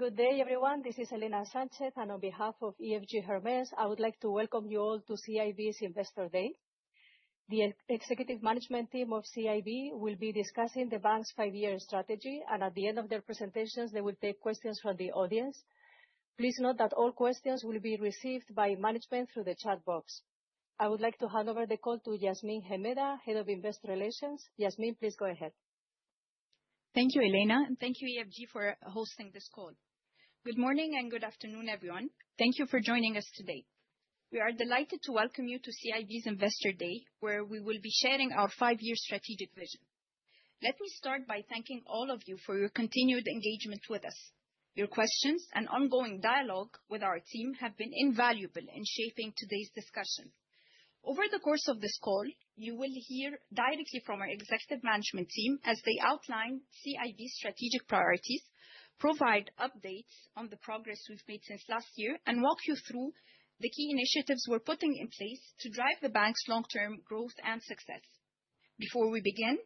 Good day, everyone. This is Elena Sanchez, and on behalf of EFG Hermes, I would like to welcome you all to CIB's Investor Day. The executive management team of CIB will be discussing the bank's 5-year strategy, and at the end of their presentations, they will take questions from the audience. Please note that all questions will be received by management through the chat box. I would like to hand over the call to Yasmin Hemeda, Head of Investor Relations. Yasmin, please go ahead. Thank you, Elena, and thank you, EFG, for hosting this call. Good morning and good afternoon, everyone. Thank you for joining us today. We are delighted to welcome you to CIB's Investor Day, where we will be sharing our 5-year strategic vision. Let me start by thanking all of you for your continued engagement with us. Your questions and ongoing dialogue with our team have been invaluable in shaping today's discussion. Over the course of this call, you will hear directly from our executive management team as they outline CIB's strategic priorities, provide updates on the progress we've made since last year, and walk you through the key initiatives we're putting in place to drive the bank's long-term growth and success. Before we begin,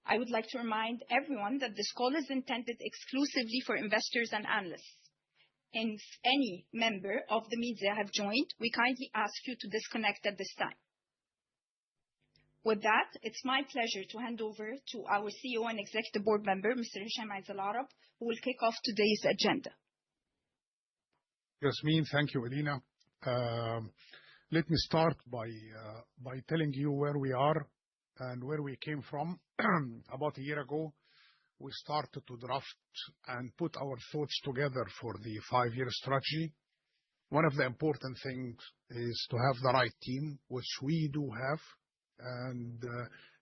I would like to remind everyone that this call is intended exclusively for investors and analysts. If any member of the media have joined, we kindly ask you to disconnect at this time. With that, it's my pleasure to hand over to our CEO and Executive Board member, Mr. Hisham Eid Al-Arab, who will kick off today's agenda. Yasmin, thank you, Elena. Let me start by telling you where we are and where we came from. About a year ago, we started to draft and put our thoughts together for the 5-year strategy. One of the important things is to have the right team, which we do have, and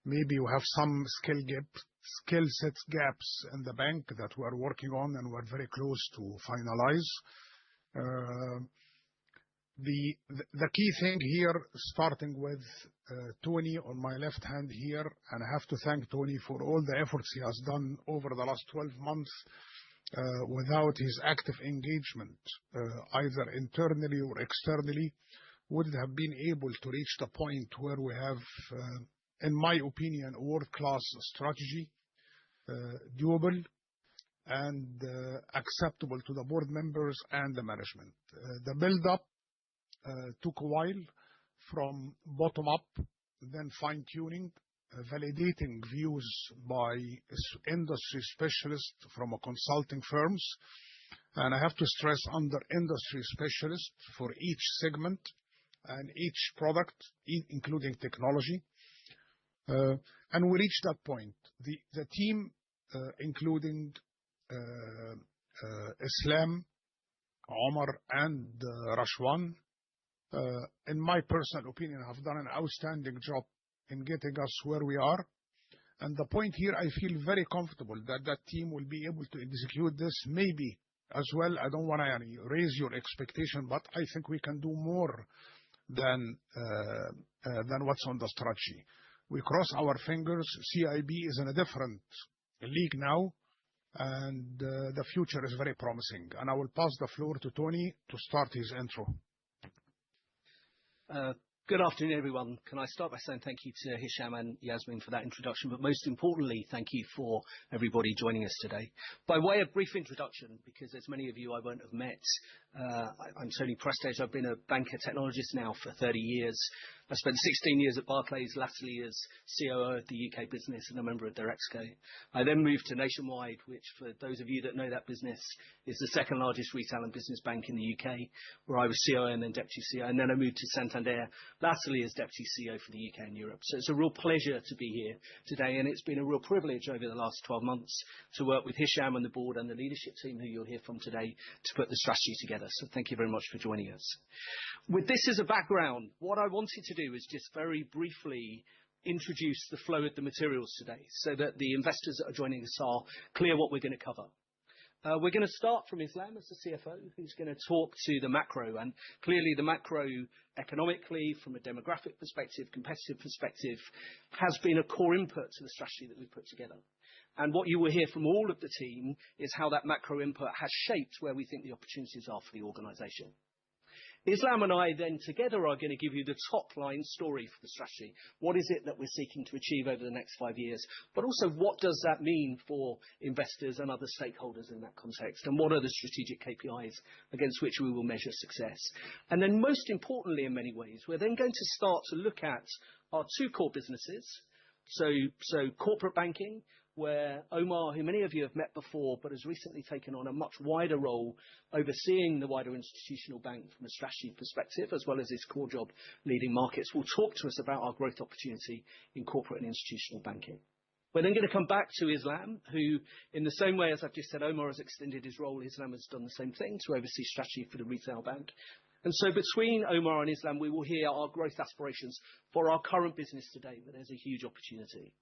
maybe we have some skill set gaps in the bank that we are working on and we're very close to finalize. The key thing here, starting with Tony on my left hand here, and I have to thank Tony for all the efforts he has done over the last 12 months. Without his active engagement, either internally or externally, wouldn't have been able to reach the point where we have, in my opinion, a world-class strategy, doable and acceptable to the board members and the management. The build-up took a while, from bottom up, then fine-tuning, validating views by industry specialists from consulting firms. And I have to stress, under industry specialists for each segment and each product, including technology. And we reached that point. The team, including Islam, Omar, and Rashwan, in my personal opinion, have done an outstanding job in getting us where we are. And the point here, I feel very comfortable that that team will be able to execute this, maybe as well. I don't want to raise your expectation, but I think we can do more than what's on the strategy. We cross our fingers. CIB is in a different league now, and the future is very promising. And I will pass the floor to Tony to start his intro. Good afternoon, everyone. Can I start by saying thank you to Hisham and Yasmin for that introduction, but most importantly, thank you for everybody joining us today. By way of brief introduction, because as many of you I won't have met, I'm Tony Prestage. I've been a banker technologist now for 30 years. I spent 16 years at Barclays, latterly as COO of the UK business and a member of their ExCo. I then moved to Nationwide, which, for those of you that know that business, is the second largest retail and business bank in the UK, where I was COO and then Deputy CEO. And then I moved to Santander, latterly as Deputy CEO for the UK and Europe. So it's a real pleasure to be here today, and it's been a real privilege over the last 12 months to work with Hisham and the board and the leadership team who you'll hear from today to put the strategy together. So thank you very much for joining us. With this as a background, what I wanted to do is just very briefly introduce the flow of the materials today so that the investors that are joining us are clear what we're going to cover. We're going to start from Islam as the CFO, who's going to talk to the macro. And clearly the macro, economically, from a demographic perspective, competitive perspective, has been a core input to the strategy that we've put together. And what you will hear from all of the team is how that macro input has shaped where we think the opportunities are for the organisation. Islam and I then together are going to give you the top line story for the strategy. What is it that we're seeking to achieve over the next 5 years? But also, what does that mean for investors and other stakeholders in that context? And what are the strategic KPIs against which we will measure success? And then most importantly, in many ways, we're then going to start to look at our two core businesses. So corporate banking, where Omar, who many of you have met before, but has recently taken on a much wider role overseeing the wider institutional bank from a strategy perspective, as well as his core job leading markets, will talk to us about our growth opportunity in corporate and institutional banking. We're then going to come back to Islam, who, in the same way as I've just said, Omar has extended his role, Islam has done the same thing to oversee strategy for the retail bank. And so between Omar and Islam, we will hear our growth aspirations for our current business today, but there's a huge opportunity.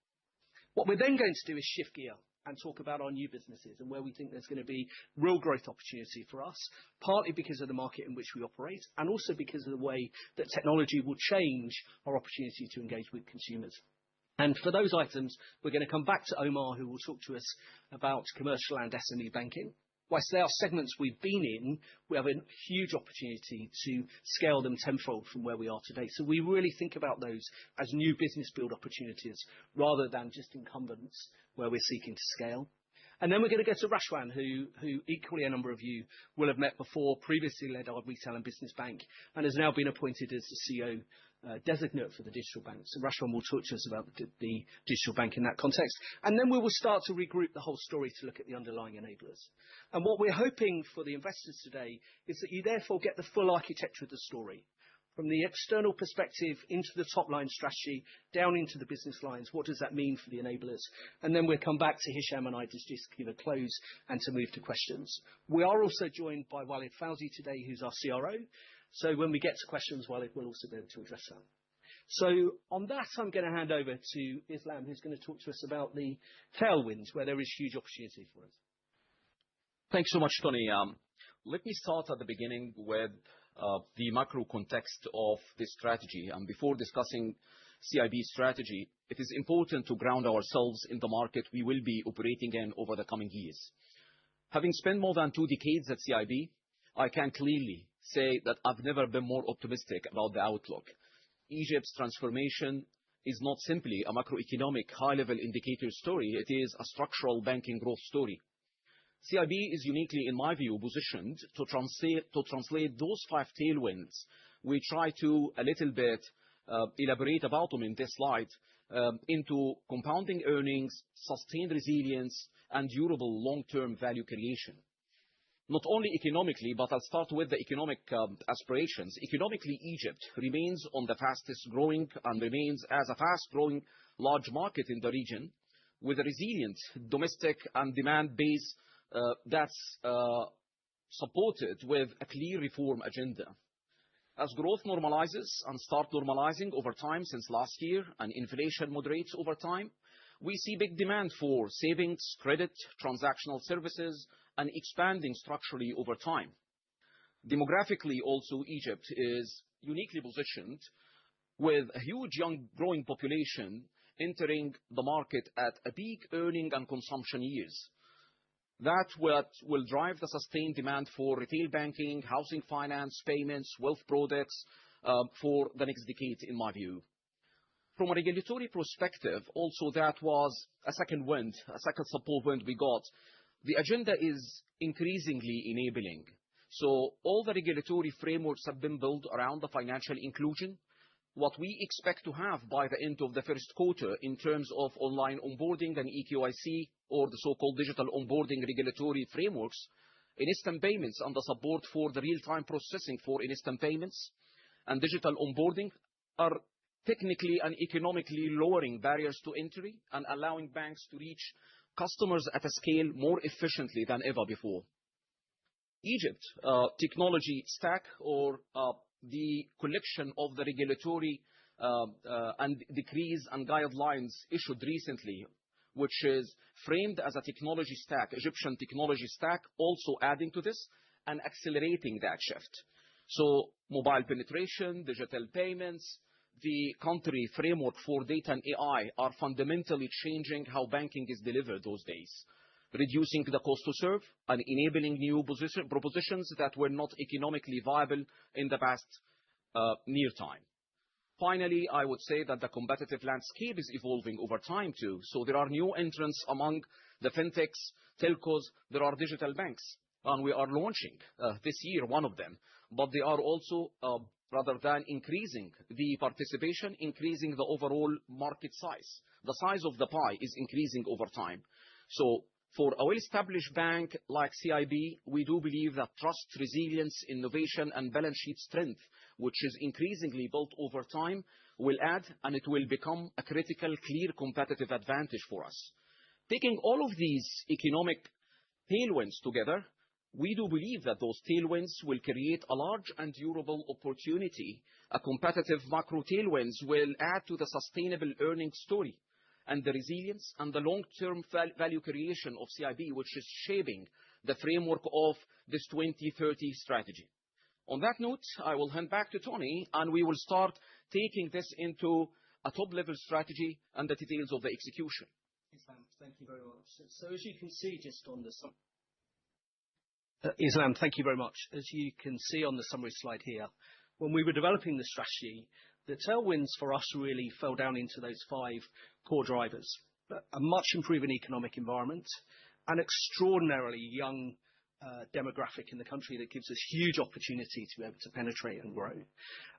What we're then going to do is shift gear and talk about our new businesses and where we think there's going to be real growth opportunity for us, partly because of the market in which we operate, and also because of the way that technology will change our opportunity to engage with consumers. And for those items, we're going to come back to Omar, who will talk to us about commercial and SME banking. Whilst they are segments we've been in, we have a huge opportunity to scale them tenfold from where we are today. So we really think about those as new business build opportunities rather than just incumbents where we're seeking to scale. And then we're going to go to Rashwan, who equally a number of you will have met before, previously led our retail and business bank, and has now been appointed as the CEO designate for the digital bank. So Rashwan will talk to us about the digital bank in that context. And then we will start to regroup the whole story to look at the underlying enablers. And what we're hoping for the investors today is that you therefore get the full architecture of the story. From the external perspective into the top line strategy, down into the business lines, what does that mean for the enablers? And then we'll come back to Hisham and I to just give a close and to move to questions. We are also joined by Walid Fawzi today, who's our CRO. So when we get to questions, Walid will also be able to address that. So on that, I'm going to hand over to Islam, who's going to talk to us about the tailwinds, where there is huge opportunity for us. Thanks so much, Tony. Let me start at the beginning with the macro context of this strategy. And before discussing CIB's strategy, it is important to ground ourselves in the market we will be operating in over the coming years. Having spent more than 2 decades at CIB, I can clearly say that I've never been more optimistic about the outlook. Egypt's transformation is not simply a macroeconomic high-level indicator story, it is a structural banking growth story. CIB is uniquely, in my view, positioned to translate those 5 tailwinds. We try to a little bit elaborate about them in this slide into compounding earnings, sustained resilience, and durable long-term value creation. Not only economically, but I'll start with the economic aspirations. Economically, Egypt remains on the fastest growing and remains as a fast growing large market in the region with a resilient domestic and demand base that's supported with a clear reform agenda. As growth normalizes and start normalizing over time since last year and inflation moderates over time, we see big demand for savings, credit, transactional services, and expanding structurally over time. Demographically, also, Egypt is uniquely positioned with a huge young growing population entering the market at a peak earning and consumption years. That's what will drive the sustained demand for retail banking, housing finance, payments, wealth products for the next decade, in my view. From a regulatory perspective, also that was a second support wind we got. The agenda is increasingly enabling. So all the regulatory frameworks have been built around the financial inclusion. What we expect to have by the end of the first quarter in terms of online onboarding and EQIC, or the so-called digital onboarding regulatory frameworks, in instant payments and the support for the real-time processing for instant payments and digital onboarding are technically and economically lowering barriers to entry and allowing banks to reach customers at a scale more efficiently than ever before. Egypt technology stack, or the collection of the regulatory and decrees and guidelines issued recently, which is framed as a technology stack, Egyptian technology stack, also adding to this and accelerating that shift. So mobile penetration, digital payments, the country framework for data and AI are fundamentally changing how banking is delivered those days. reducing the cost to serve, and enabling new propositions that were not economically viable in the past near time. Finally, I would say that the competitive landscape is evolving over time too. So there are new entrants among the fintechs, telcos, there are digital banks, and we are launching this year one of them. But they are also, rather than increasing the participation, increasing the overall market size. The size of the pie is increasing over time. So for a well-established bank like CIB, we do believe that trust, resilience, innovation, and balance sheet strength, which is increasingly built over time, will add, and it will become a critical, clear competitive advantage for us. Taking all of these economic tailwinds together, we do believe that those tailwinds will create a large and durable opportunity. A competitive macro tailwinds will add to the sustainable earnings story and the resilience and the long-term value creation of CIB, which is shaping the framework of this 2030 strategy. On that note, I will hand back to Tony, and we will start taking this into a top-level strategy and the details of the execution. Islam, thank you very much. So as you can see just on the Islam, thank you very much. As you can see on the summary slide here, when we were developing the strategy, the tailwinds for us really fell down into those 5 core drivers: a much improving economic environment, an extraordinarily young demographic in the country that gives us huge opportunity to be able to penetrate and grow,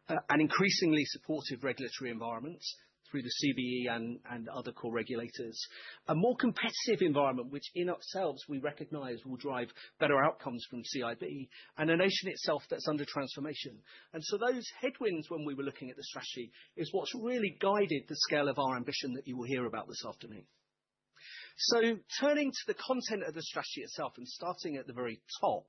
an increasingly supportive regulatory environment through the CBE and other core regulators, a more competitive environment, which in itself we recognize will drive better outcomes from CIB, and a nation itself that's under transformation. And so those headwinds, when we were looking at the strategy, is what's really guided the scale of our ambition that you will hear about this afternoon. So turning to the content of the strategy itself and starting at the very top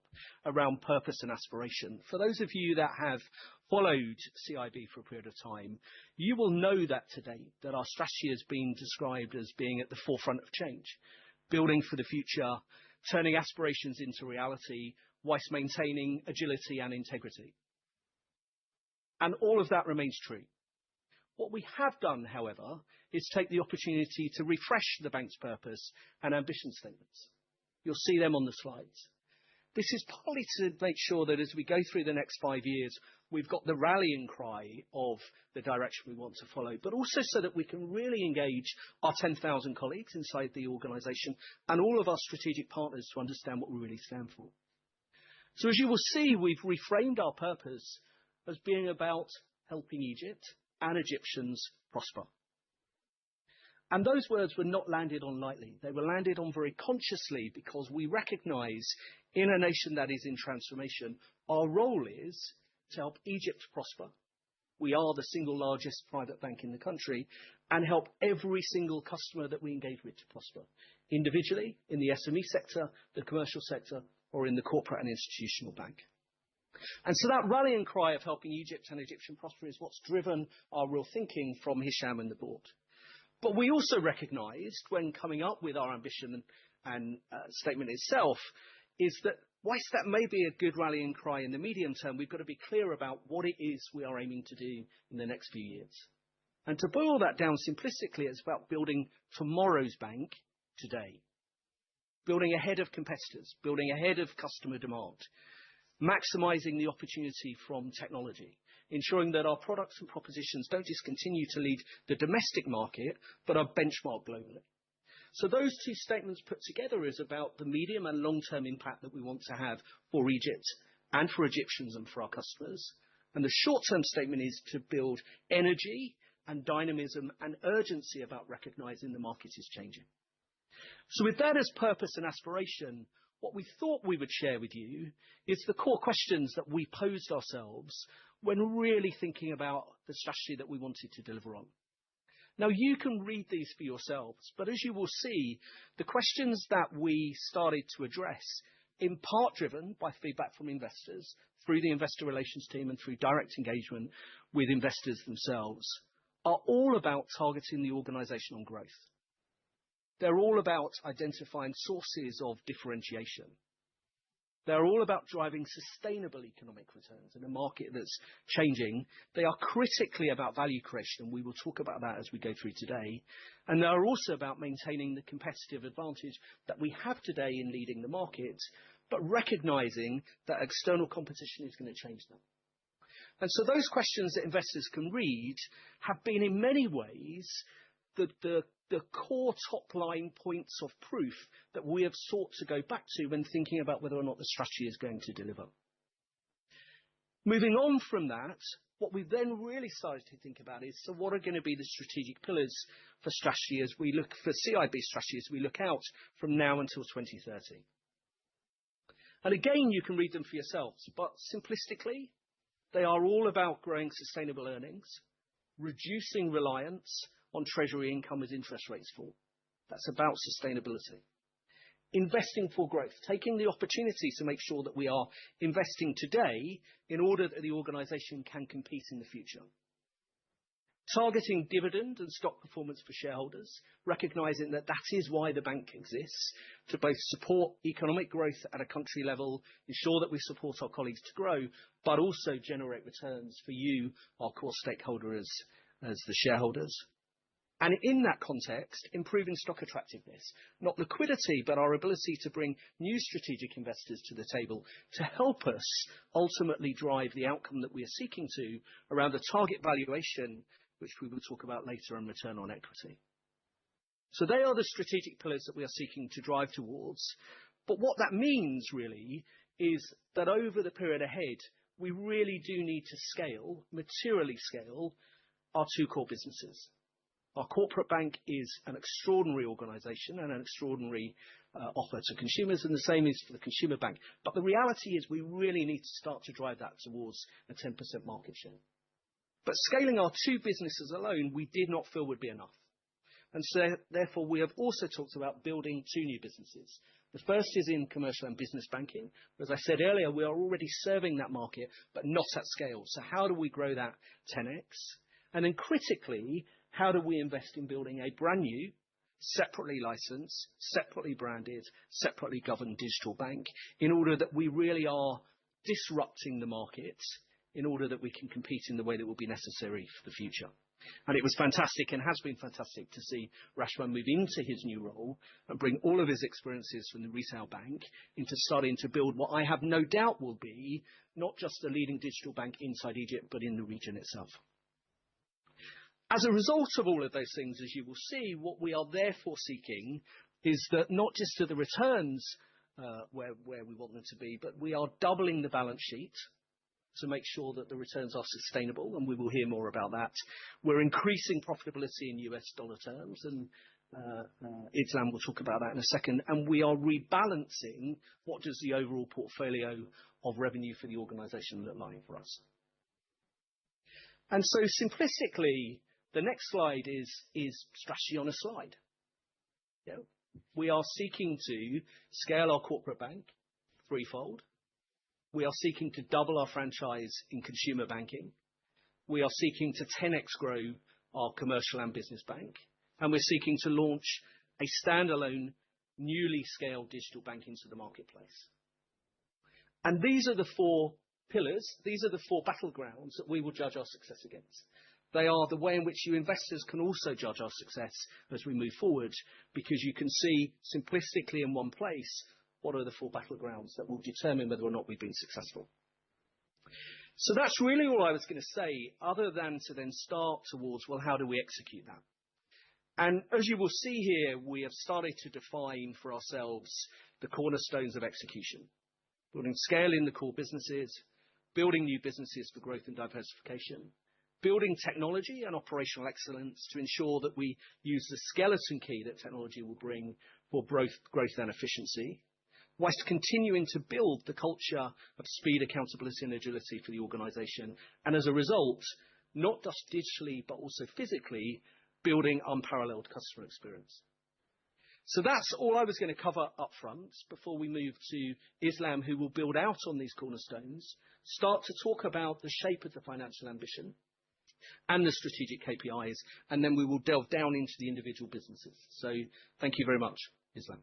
around purpose and aspiration. For those of you that have followed CIB for a period of time, you will know that today that our strategy has been described as being at the forefront of change, building for the future, turning aspirations into reality, whilst maintaining agility and integrity. And all of that remains true. What we have done, however, is take the opportunity to refresh the bank's purpose and ambition statements. You'll see them on the slides. This is partly to make sure that as we go through the next 5 years, we've got the rallying cry of the direction we want to follow, but also so that we can really engage our 10,000 colleagues inside the organization and all of our strategic partners to understand what we really stand for. So as you will see, we've reframed our purpose as being about helping Egypt and Egyptians prosper. And those words were not landed on lightly. They were landed on very consciously because we recognize in a nation that is in transformation, our role is to help Egypt prosper. We are the single largest private bank in the country, and help every single customer that we engage with to prosper, individually, in the SME sector, the commercial sector, or in the corporate and institutional bank. And so that rallying cry of helping Egypt and Egyptian prosper is what's driven our real thinking from Hisham and the board. But we also recognized when coming up with our ambition and statement itself is that whilst that may be a good rallying cry in the medium term, we've got to be clear about what it is we are aiming to do in the next few years. And to boil that down simplistically, it's about building tomorrow's bank today. Building ahead of competitors, building ahead of customer demand, maximizing the opportunity from technology, ensuring that our products and propositions don't just continue to lead the domestic market, but are benchmarked globally. So those two statements put together is about the medium and long-term impact that we want to have for Egypt and for Egyptians and for our customers. And the short-term statement is to build energy and dynamism and urgency about recognizing the market is changing. So with that as purpose and aspiration, what we thought we would share with you is the core questions that we posed ourselves when really thinking about the strategy that we wanted to deliver on. Now, you can read these for yourselves, but as you will see, the questions that we started to address, in part driven by feedback from investors through the investor relations team and through direct engagement with investors themselves, are all about targeting the organization on growth. They're all about identifying sources of differentiation. They're all about driving sustainable economic returns in a market that's changing. They are critically about value creation, and we will talk about that as we go through today. And they're also about maintaining the competitive advantage that we have today in leading the market, but recognizing that external competition is going to change them. And so those questions that investors can read have been in many ways the core top-line points of proof that we have sought to go back to when thinking about whether or not the strategy is going to deliver. Moving on from that, what we've then really started to think about is, so what are going to be the strategic pillars for strategy as we look for CIB strategy as we look out from now until 2030? And again, you can read them for yourselves, but simplistically, they are all about growing sustainable earnings, reducing reliance on treasury income as interest rates fall. That's about sustainability. Investing for growth, taking the opportunity to make sure that we are investing today in order that the organization can compete in the future. Targeting dividend and stock performance for shareholders, recognizing that that is why the bank exists, to both support economic growth at a country level, ensure that we support our colleagues to grow, but also generate returns for you, our core stakeholders, as the shareholders. And in that context, improving stock attractiveness, not liquidity, but our ability to bring new strategic investors to the table to help us ultimately drive the outcome that we are seeking to around the target valuation, which we will talk about later, and return on equity. So they are the strategic pillars that we are seeking to drive towards. But what that means really is that over the period ahead, we really do need to scale, materially scale, our two core businesses. Our corporate bank is an extraordinary organization and an extraordinary offer to consumers, and the same is for the consumer bank. But the reality is we really need to start to drive that towards a 10% market share. But scaling our two businesses alone, we did not feel would be enough. And so therefore, we have also talked about building two new businesses. The first is in commercial and business banking. As I said earlier, we are already serving that market, but not at scale. So how do we grow that 10x? And then critically, how do we invest in building a brand new, separately licensed, separately branded, separately governed digital bank in order that we really are disrupting the market in order that we can compete in the way that will be necessary for the future? And it was fantastic and has been fantastic to see Rashwan move into his new role and bring all of his experiences from the retail bank into starting to build what I have no doubt will be not just a leading digital bank inside Egypt, but in the region itself. As a result of all of those things, as you will see, what we are therefore seeking is that not just are the returns where we want them to be, but we are doubling the balance sheet to make sure that the returns are sustainable, and we will hear more about that. We're increasing profitability in US dollar terms, and Islam will talk about that in a second. And we are rebalancing what does the overall portfolio of revenue for the organization look like for us. And so simplistically, the next slide is strategy on a slide. You know, we are seeking to scale our corporate bank threefold. We are seeking to double our franchise in consumer banking. We are seeking to 10x grow our commercial and business bank. And we're seeking to launch a standalone, newly scaled digital bank into the marketplace. And these are the four pillars. These are the four battlegrounds that we will judge our success against. They are the way in which you investors can also judge our success as we move forward, because you can see simplistically in one place what are the four battlegrounds that will determine whether or not we've been successful. So that's really all I was going to say, other than to then start towards, well, how do we execute that? And as you will see here, we have started to define for ourselves the cornerstones of execution. Building scale in the core businesses, building new businesses for growth and diversification, building technology and operational excellence to ensure that we use the skeleton key that technology will bring for growth and efficiency, whilst continuing to build the culture of speed, accountability, and agility for the organization. And as a result, not just digitally, but also physically, building unparalleled customer experience. So that's all I was going to cover up front before we move to Islam, who will build out on these cornerstones, start to talk about the shape of the financial ambition and the strategic KPIs, and then we will delve down into the individual businesses. So thank you very much, Islam.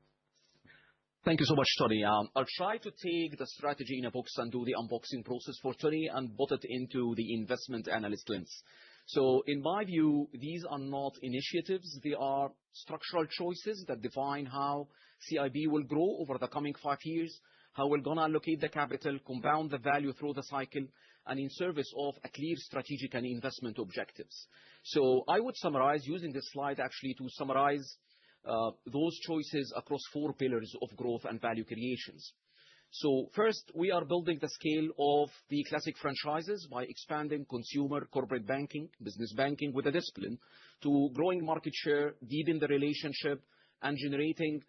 Thank you so much, Tony. I'll try to take the strategy in a box and do the unboxing process for Tony and put it into the investment analyst lens. So in my view, these are not initiatives. They are structural choices that define how CIB will grow over the coming 5 years, how we're going to allocate the capital, compound the value through the cycle, and in service of a clear strategic and investment objectives. So I would summarize using this slide actually to summarize those choices across 4 pillars of growth and value creations. So first, we are building the scale of the classic franchises by expanding consumer, corporate banking, business banking with a discipline to growing market share, deepen the relationship, and generating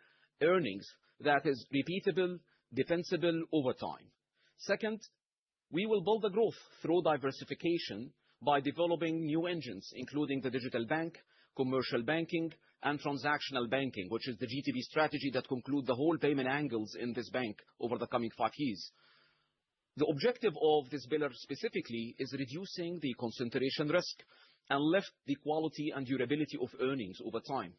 earnings that is repeatable, defensible over time. Second, we will build the growth through diversification by developing new engines, including the digital bank, commercial banking, and transactional banking, which is the GTB strategy that concludes the whole payment angles in this bank over the coming 5 years. The objective of this pillar specifically is reducing the concentration risk and lift the quality and durability of earnings over time.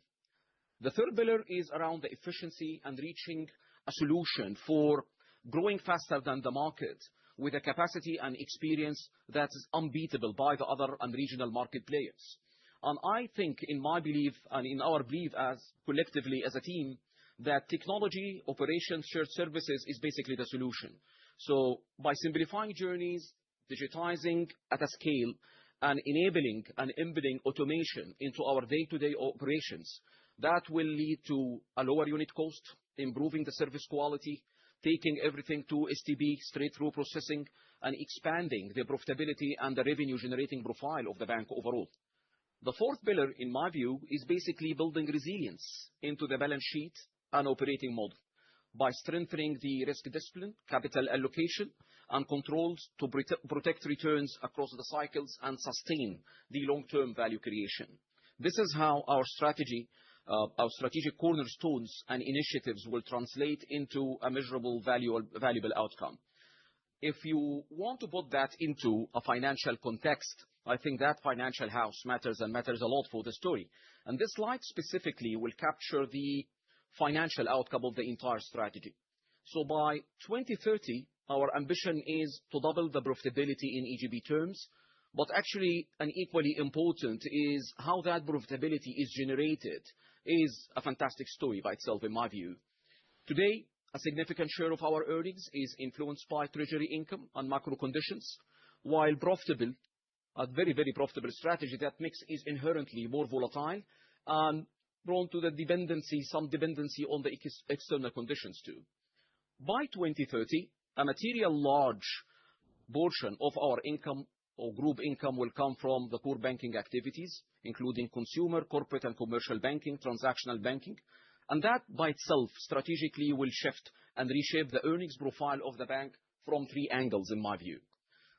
The third pillar is around the efficiency and reaching a solution for growing faster than the market with a capacity and experience that is unbeatable by the other and regional market players. And I think, in my belief and in our belief as collectively as a team, that technology, operations, shared services is basically the solution. So by simplifying journeys, digitizing at a scale, and enabling and embedding automation into our day-to-day operations, that will lead to a lower unit cost, improving the service quality, taking everything to STB, straight-through processing, and expanding the profitability and the revenue-generating profile of the bank overall. The fourth pillar, in my view, is basically building resilience into the balance sheet and operating model by strengthening the risk discipline, capital allocation, and controls to protect returns across the cycles and sustain the long-term value creation. This is how our strategic cornerstones and initiatives will translate into a measurable, valuable outcome. If you want to put that into a financial context, I think that financial house matters and matters a lot for the story. And this slide specifically will capture the financial outcome of the entire strategy. So by 2030, our ambition is to double the profitability in EGB terms, but actually, and equally important, is how that profitability is generated is a fantastic story by itself, in my view. Today, a significant share of our earnings is influenced by treasury income and macro conditions, while profitable, a very, very profitable strategy, that mix is inherently more volatile and prone to some dependency on the external conditions too. By 2030, a material large portion of our income or group income will come from the core banking activities, including consumer, corporate, and commercial banking, transactional banking. And that by itself strategically will shift and reshape the earnings profile of the bank from 3 angles, in my view.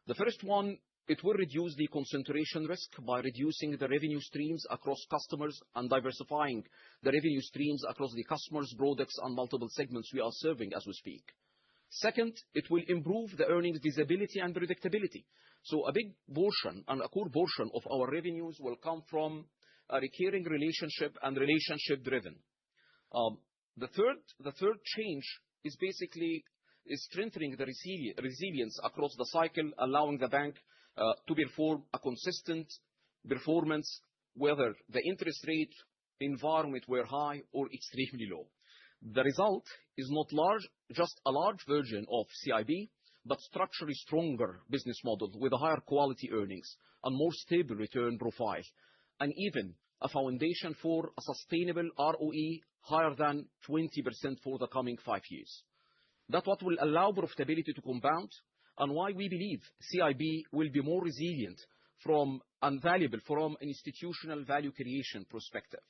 The first one, it will reduce the concentration risk by reducing the revenue streams across customers and diversifying the revenue streams across the customers, products, and multiple segments we are serving as we speak. Second, it will improve the earnings visibility and predictability. So a big portion and a core portion of our revenues will come from a recurring relationship and relationship driven. The third change is basically strengthening the resilience across the cycle, allowing the bank to perform a consistent performance, whether the interest rate environment were high or extremely low. The result is not just a large version of CIB, but structurally stronger business model with a higher quality earnings and more stable return profile, and even a foundation for a sustainable ROE higher than 20% for the coming 5 years. That's what will allow profitability to compound, and why we believe CIB will be more resilient and valuable from an institutional value creation perspective.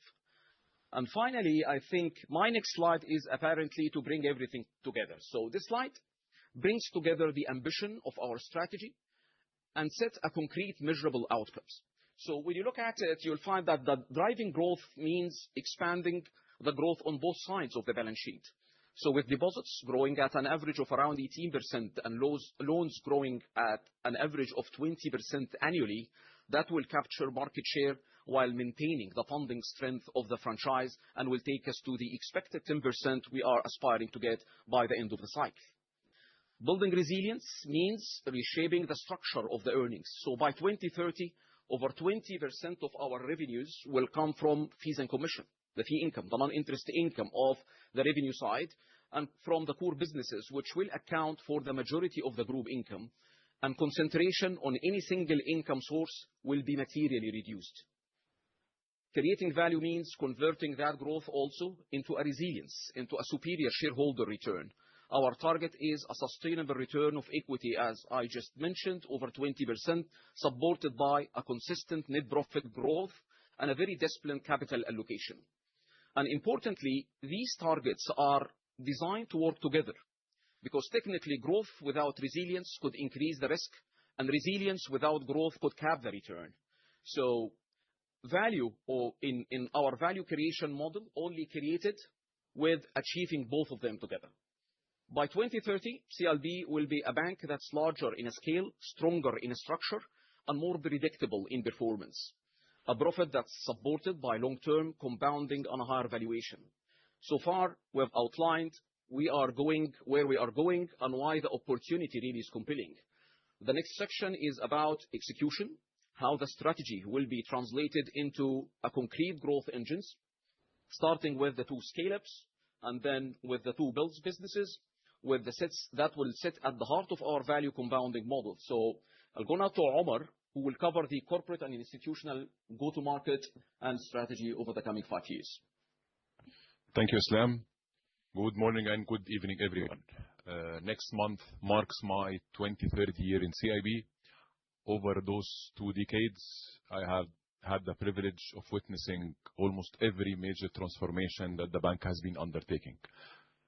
And finally, I think my next slide is apparently to bring everything together. So this slide brings together the ambition of our strategy and sets a concrete measurable outcomes. So when you look at it, you'll find that the driving growth means expanding the growth on both sides of the balance sheet. So with deposits growing at an average of around 18% and loans growing at an average of 20% annually, that will capture market share while maintaining the funding strength of the franchise and will take us to the expected 10% we are aspiring to get by the end of the cycle. Building resilience means reshaping the structure of the earnings. So by 2030, over 20% of our revenues will come from fees and commission, the fee income, the non-interest income of the revenue side, and from the core businesses, which will account for the majority of the group income, and concentration on any single income source will be materially reduced. Creating value means converting that growth also into a resilience, into a superior shareholder return. Our target is a sustainable return of equity, as I just mentioned, over 20%, supported by a consistent net profit growth and a very disciplined capital allocation. And importantly, these targets are designed to work together, because technically growth without resilience could increase the risk, and resilience without growth could cap the return. So value, or in our value creation model, only created with achieving both of them together. By 2030, CLB will be a bank that's larger in scale, stronger in structure, and more predictable in performance. A profit that's supported by long-term compounding on a higher valuation. So far, we have outlined we are going where we are going and why the opportunity really is compelling. The next section is about execution, how the strategy will be translated into a concrete growth engines, starting with the two scale-ups and then with the two builds businesses, with the sets that will sit at the heart of our value compounding model. So I'll go now to Omar, who will cover the corporate and institutional go-to-market and strategy over the coming 5 years. Thank you, Islam. Good morning and good evening, everyone. Next month marks my 23rd year in CIB. Over those 2 decades, I have had the privilege of witnessing almost every major transformation that the bank has been undertaking.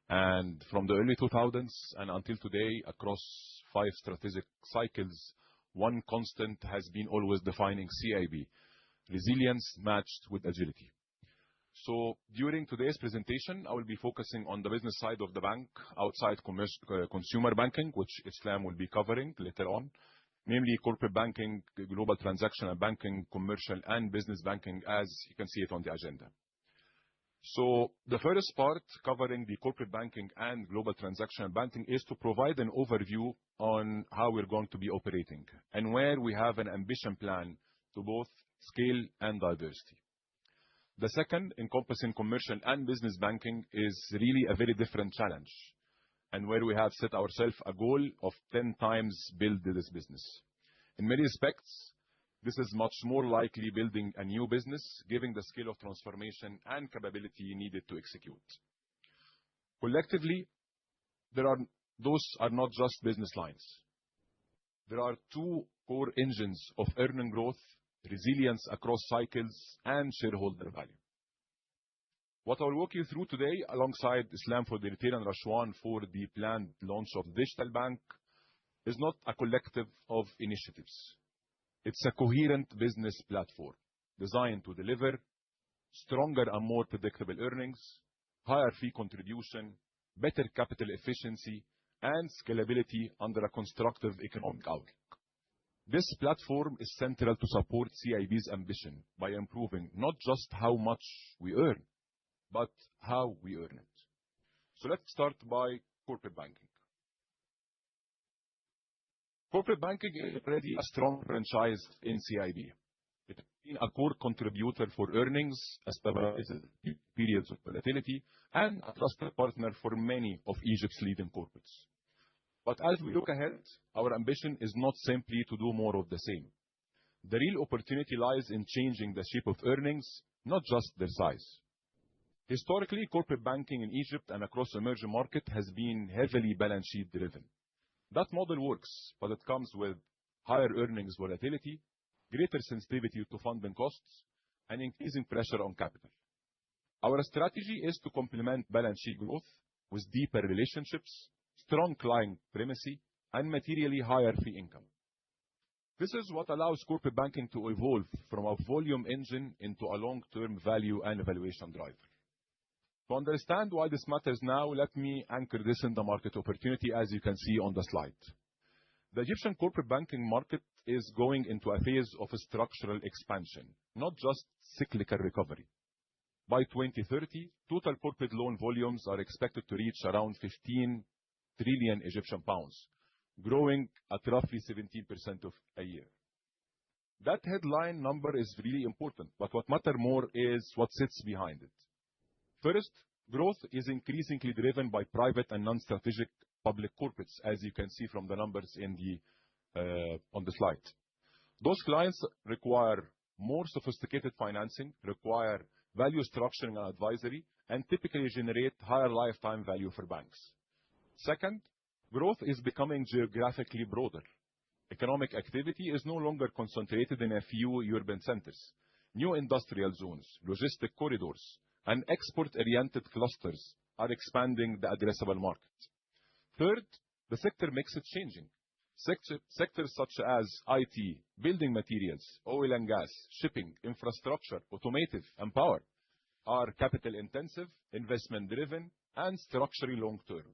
And from the early 2000s and until today, across 5 strategic cycles, one constant has been always defining CIB: resilience matched with agility. So during today's presentation, I will be focusing on the business side of the bank, outside consumer banking, which Islam will be covering later on, namely corporate banking, global transactional banking, commercial and business banking, as you can see it on the agenda. So the first part, covering the corporate banking and global transactional banking, is to provide an overview on how we're going to be operating and where we have an ambition plan to both scale and diversity. The second, encompassing commercial and business banking, is really a very different challenge, and where we have set ourselves a goal of 10 times build this business. In many respects, this is much more likely building a new business, given the scale of transformation and capability needed to execute. Collectively, those are not just business lines. There are 2 core engines of earning growth, resilience across cycles, and shareholder value. What I'll walk you through today, alongside Islam for the retail and Rashwan for the planned launch of the digital bank, is not a collective of initiatives. It's a coherent business platform designed to deliver stronger and more predictable earnings, higher fee contribution, better capital efficiency, and scalability under a constructive economic outlook. This platform is central to support CIB's ambition by improving not just how much we earn, but how we earn it. So let's start by corporate banking. Corporate banking is already a strong franchise in CIB. It has been a core contributor for earnings, stabilized periods of volatility, and a trusted partner for many of Egypt's leading corporates. But as we look ahead, our ambition is not simply to do more of the same. The real opportunity lies in changing the shape of earnings, not just their size. Historically, corporate banking in Egypt and across emerging markets has been heavily balance sheet driven. That model works, but it comes with higher earnings volatility, greater sensitivity to funding costs, and increasing pressure on capital. Our strategy is to complement balance sheet growth with deeper relationships, strong client primacy, and materially higher fee income. This is what allows corporate banking to evolve from a volume engine into a long-term value and valuation driver. To understand why this matters now, let me anchor this in the market opportunity, as you can see on the slide. The Egyptian corporate banking market is going into a phase of a structural expansion, not just cyclical recovery. By 2030, total corporate loan volumes are expected to reach around 15 trillion Egyptian pounds, growing at roughly 17% of a year. That headline number is really important, but what matters more is what sits behind it. First, growth is increasingly driven by private and non-strategic public corporates, as you can see from the numbers on the slide. Those clients require more sophisticated financing, require value structuring and advisory, and typically generate higher lifetime value for banks. Second, growth is becoming geographically broader. Economic activity is no longer concentrated in a few urban centers. New industrial zones, logistic corridors, and export-oriented clusters are expanding the addressable market. Third, the sector mix is changing. Sectors such as IT, building materials, oil and gas, shipping, infrastructure, automotive, and power are capital-intensive, investment-driven, and structurally long-term.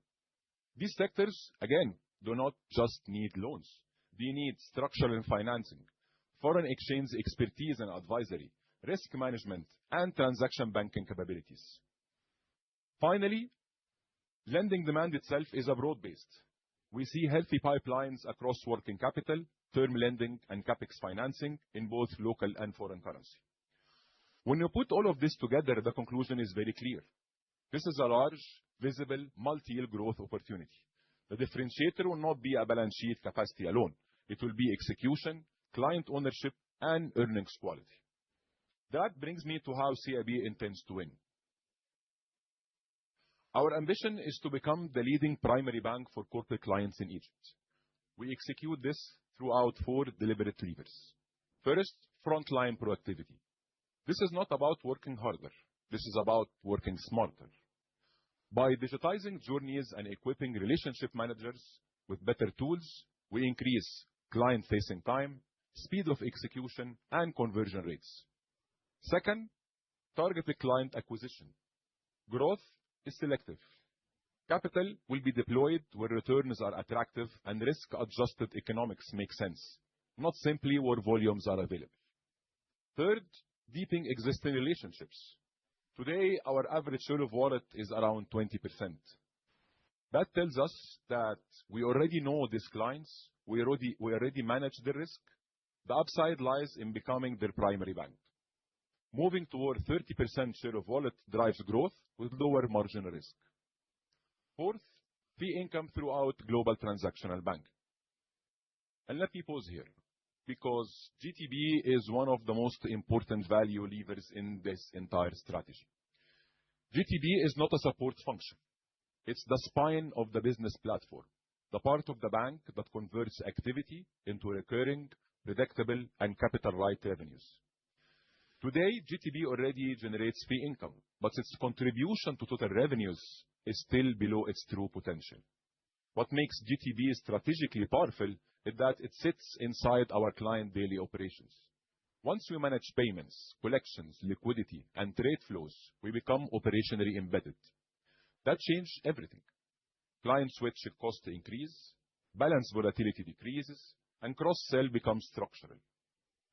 These sectors, again, do not just need loans. They need structural financing, foreign exchange expertise and advisory, risk management, and transaction banking capabilities. Finally, lending demand itself is broad-based. We see healthy pipelines across working capital, term lending, and CapEx financing in both local and foreign currency. When you put all of this together, the conclusion is very clear. This is a large, visible, multi-year growth opportunity. The differentiator will not be a balance sheet capacity alone. It will be execution, client ownership, and earnings quality. That brings me to how CIB intends to win. Our ambition is to become the leading primary bank for corporate clients in Egypt. We execute this throughout 4 deliberate levers. First, frontline proactivity. This is not about working harder. This is about working smarter. By digitizing journeys and equipping relationship managers with better tools, we increase client-facing time, speed of execution, and conversion rates. Second, targeted client acquisition. Growth is selective. Capital will be deployed where returns are attractive and risk-adjusted economics make sense, not simply where volumes are available. Third, deepening existing relationships. Today, our average share of wallet is around 20%. That tells us that we already know these clients, we already manage the risk. The upside lies in becoming their primary bank. Moving toward 30% share of wallet drives growth with lower margin risk. Fourth, fee income throughout global transactional bank. And let me pause here, because GTB is one of the most important value levers in this entire strategy. GTB is not a support function. It's the spine of the business platform, the part of the bank that converts activity into recurring, predictable, and capital-light revenues. Today, GTB already generates fee income, but its contribution to total revenues is still below its true potential. What makes GTB strategically powerful is that it sits inside our client daily operations. Once we manage payments, collections, liquidity, and trade flows, we become operationally embedded. That changed everything. Client switch cost increase, balance volatility decreases, and cross-sell becomes structural.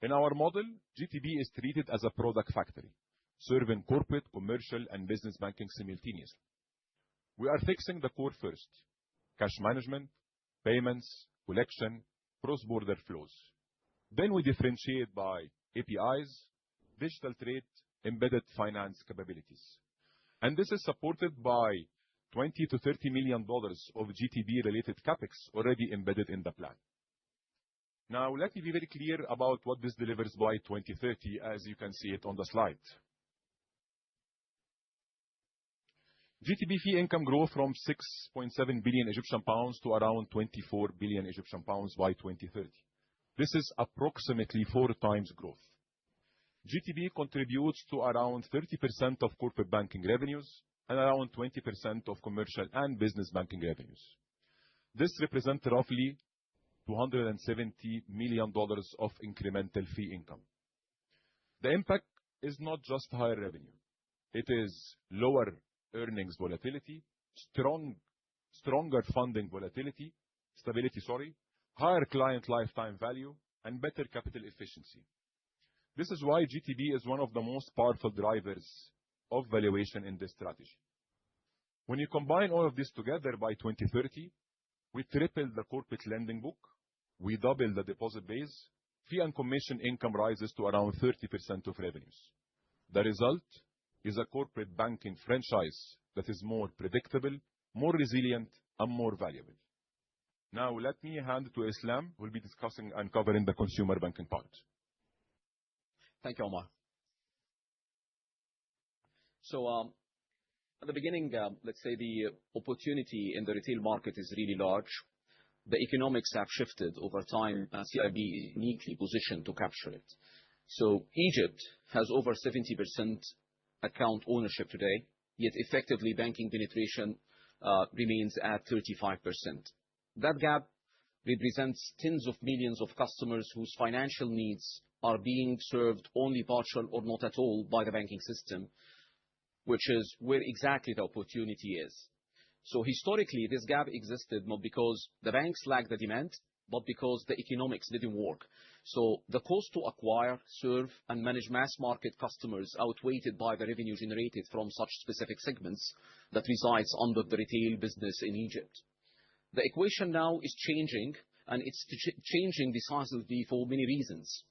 In our model, GTB is treated as a product factory, serving corporate, commercial, and business banking simultaneously. We are fixing the core first: cash management, payments, collection, cross-border flows. Then we differentiate by APIs, digital trade, embedded finance capabilities. And this is supported by $20 to $30 million of GTB-related CapEx already embedded in the plan. Now, let me be very clear about what this delivers by 2030, as you can see it on the slide. GTB fee income growth from 6.7 billion Egyptian pounds to around 24 billion Egyptian pounds by 2030. This is approximately 4 times growth. GTB contributes to around 30% of corporate banking revenues and around 20% of commercial and business banking revenues. This represents roughly $270 million of incremental fee income. The impact is not just higher revenue. It is lower earnings volatility, stronger funding stability, higher client lifetime value, and better capital efficiency. This is why GTB is one of the most powerful drivers of valuation in this strategy. When you combine all of this together by 2030, we triple the corporate lending book, we double the deposit base, fee and commission income rises to around 30% of revenues. The result is a corporate banking franchise that is more predictable, more resilient, and more valuable. Now, let me hand to Islam, who will be discussing and covering the consumer banking part. Thank you, Omar. So, at the beginning, let's say the opportunity in the retail market is really large. The economics have shifted over time, and CIB is uniquely positioned to capture it. So, Egypt has over 70% account ownership today, yet effectively banking penetration remains at 35%. That gap represents tens of millions of customers whose financial needs are being served only partial or not at all by the banking system, which is where exactly the opportunity is. So historically, this gap existed not because the banks lacked the demand, but because the economics didn't work. So the cost to acquire, serve, and manage mass market customers outweighed by the revenue generated from such specific segments that resides under the retail business in Egypt. The equation now is changing, and it's changing decisively for many reasons.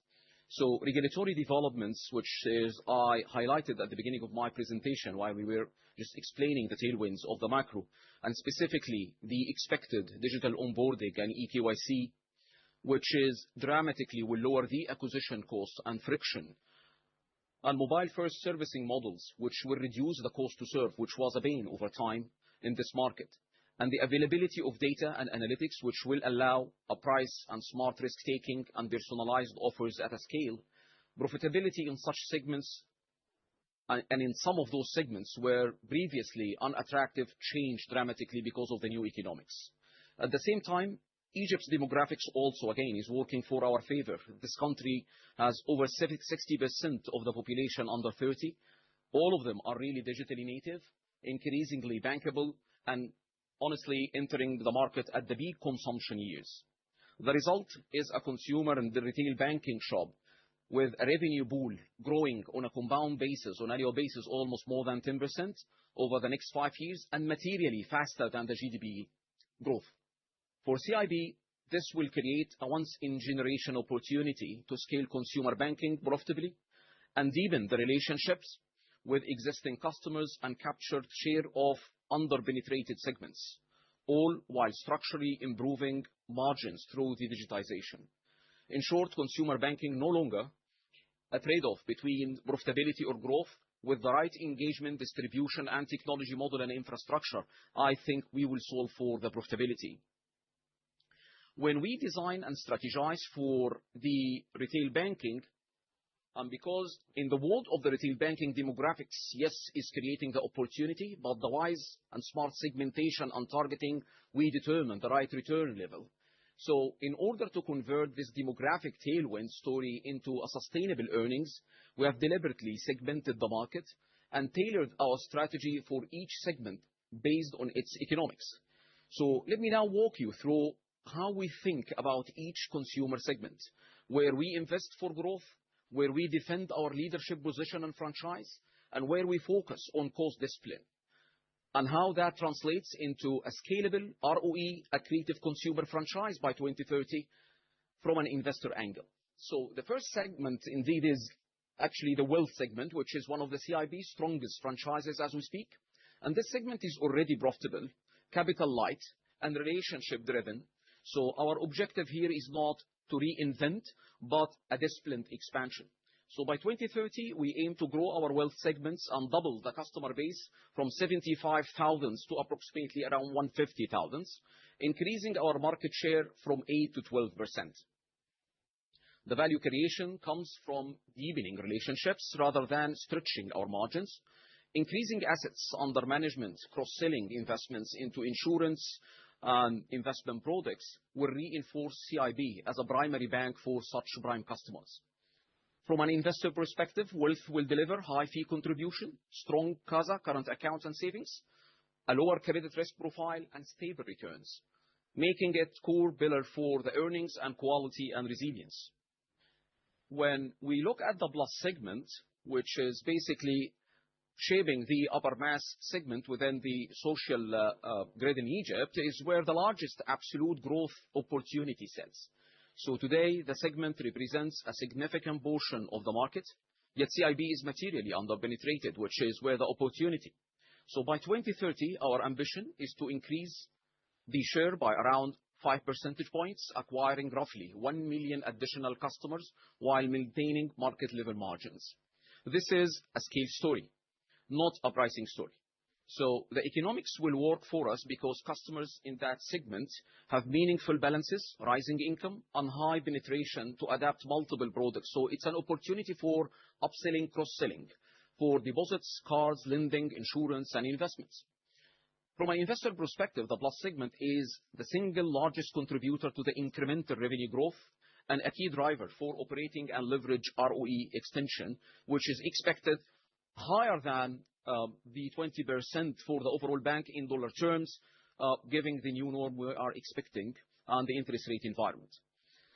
So regulatory developments, which is I highlighted at the beginning of my presentation while we were just explaining the tailwinds of the macro, and specifically the expected digital onboarding and eKYC, which is dramatically will lower the acquisition cost and friction, and mobile-first servicing models, which will reduce the cost to serve, which was a bane over time in this market, and the availability of data and analytics, which will allow a price and smart risk-taking and personalized offers at a scale. Profitability in such segments and in some of those segments were previously unattractive changed dramatically because of the new economics. At the same time, Egypt's demographics also, again, is working for our favor. This country has over 60% of the population under 30. All of them are really digitally native, increasingly bankable, and honestly entering the market at the peak consumption years. The result is a consumer in the retail banking shop with a revenue pool growing on a compound basis, on annual basis, almost more than 10% over the next 5 years, and materially faster than the GDP growth. For CIB, this will create a once-in-generation opportunity to scale consumer banking profitably and deepen the relationships with existing customers and capture share of under-penetrated segments, all while structurally improving margins through the digitization. In short, consumer banking no longer a trade-off between profitability or growth. With the right engagement, distribution, and technology model and infrastructure, I think we will solve for the profitability. When we design and strategize for the retail banking, because in the world of the retail banking, demographics, yes, is creating the opportunity, but the wise and smart segmentation and targeting, we determine the right return level. So in order to convert this demographic tailwind story into a sustainable earnings, we have deliberately segmented the market and tailored our strategy for each segment based on its economics. So let me now walk you through how we think about each consumer segment, where we invest for growth, where we defend our leadership position and franchise, and where we focus on cost discipline, and how that translates into a scalable ROE accretive consumer franchise by 2030 from an investor angle. So the first segment indeed is actually the wealth segment, which is one of the CIB's strongest franchises as we speak. And this segment is already profitable, capital light, and relationship driven. So our objective here is not to reinvent, but a disciplined expansion. So by 2030, we aim to grow our wealth segments and double the customer base from 75,000 to approximately around 150,000, increasing our market share from 8 to 12%. The value creation comes from deepening relationships rather than stretching our margins, increasing assets under management, cross-selling investments into insurance and investment products will reinforce CIB as a primary bank for such prime customers. From an investor perspective, wealth will deliver high fee contribution, strong CASA, current accounts and savings, a lower credit risk profile, and stable returns. making it core pillar for the earnings and quality and resilience. When we look at the Plus segment, which is basically shaping the upper mass segment within the social grid in Egypt, is where the largest absolute growth opportunity sits. So today, the segment represents a significant portion of the market, yet CIB is materially underpenetrated, which is where the opportunity. So by 2030, our ambition is to increase the share by around 5 percentage points, acquiring roughly 1 million additional customers while maintaining market level margins. This is a scale story, not a pricing story. So the economics will work for us because customers in that segment have meaningful balances, rising income, and high penetration to adapt multiple products. So it's an opportunity for upselling, cross-selling, for deposits, cards, lending, insurance, and investments. From an investor perspective, the Plus segment is the single largest contributor to the incremental revenue growth and a key driver for operating and leverage ROE extension, which is expected higher than the 20% for the overall bank in dollar terms, giving the new norm we are expecting on the interest rate environment.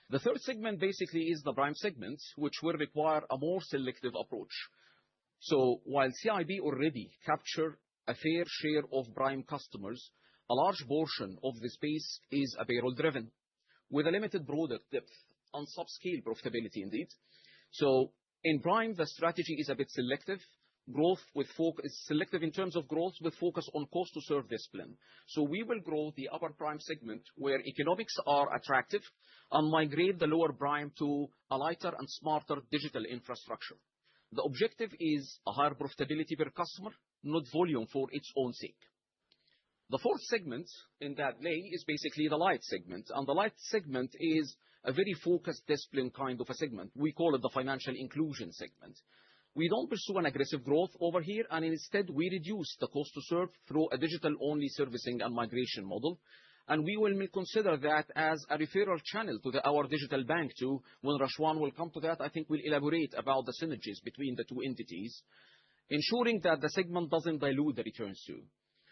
The third segment basically is the Prime segment, which will require a more selective approach. So while CIB already capture a fair share of Prime customers, a large portion of the space is payroll driven, with a limited product depth and subscale profitability indeed. So in Prime, the strategy is a bit selective. Growth with focus is selective in terms of growth with focus on cost to serve discipline. So we will grow the upper Prime segment where economics are attractive and migrate the lower Prime to a lighter and smarter digital infrastructure. The objective is a higher profitability per customer, not volume for its own sake. The fourth segment in that lay is basically the Light segment. And the Light segment is a very focused discipline kind of a segment. We call it the financial inclusion segment. We don't pursue an aggressive growth over here, and instead we reduce the cost to serve through a digital-only servicing and migration model. And we will consider that as a referral channel to our digital bank too. When Rashwan will come to that, I think we'll elaborate about the synergies between the two entities, ensuring that the segment doesn't dilute the returns too.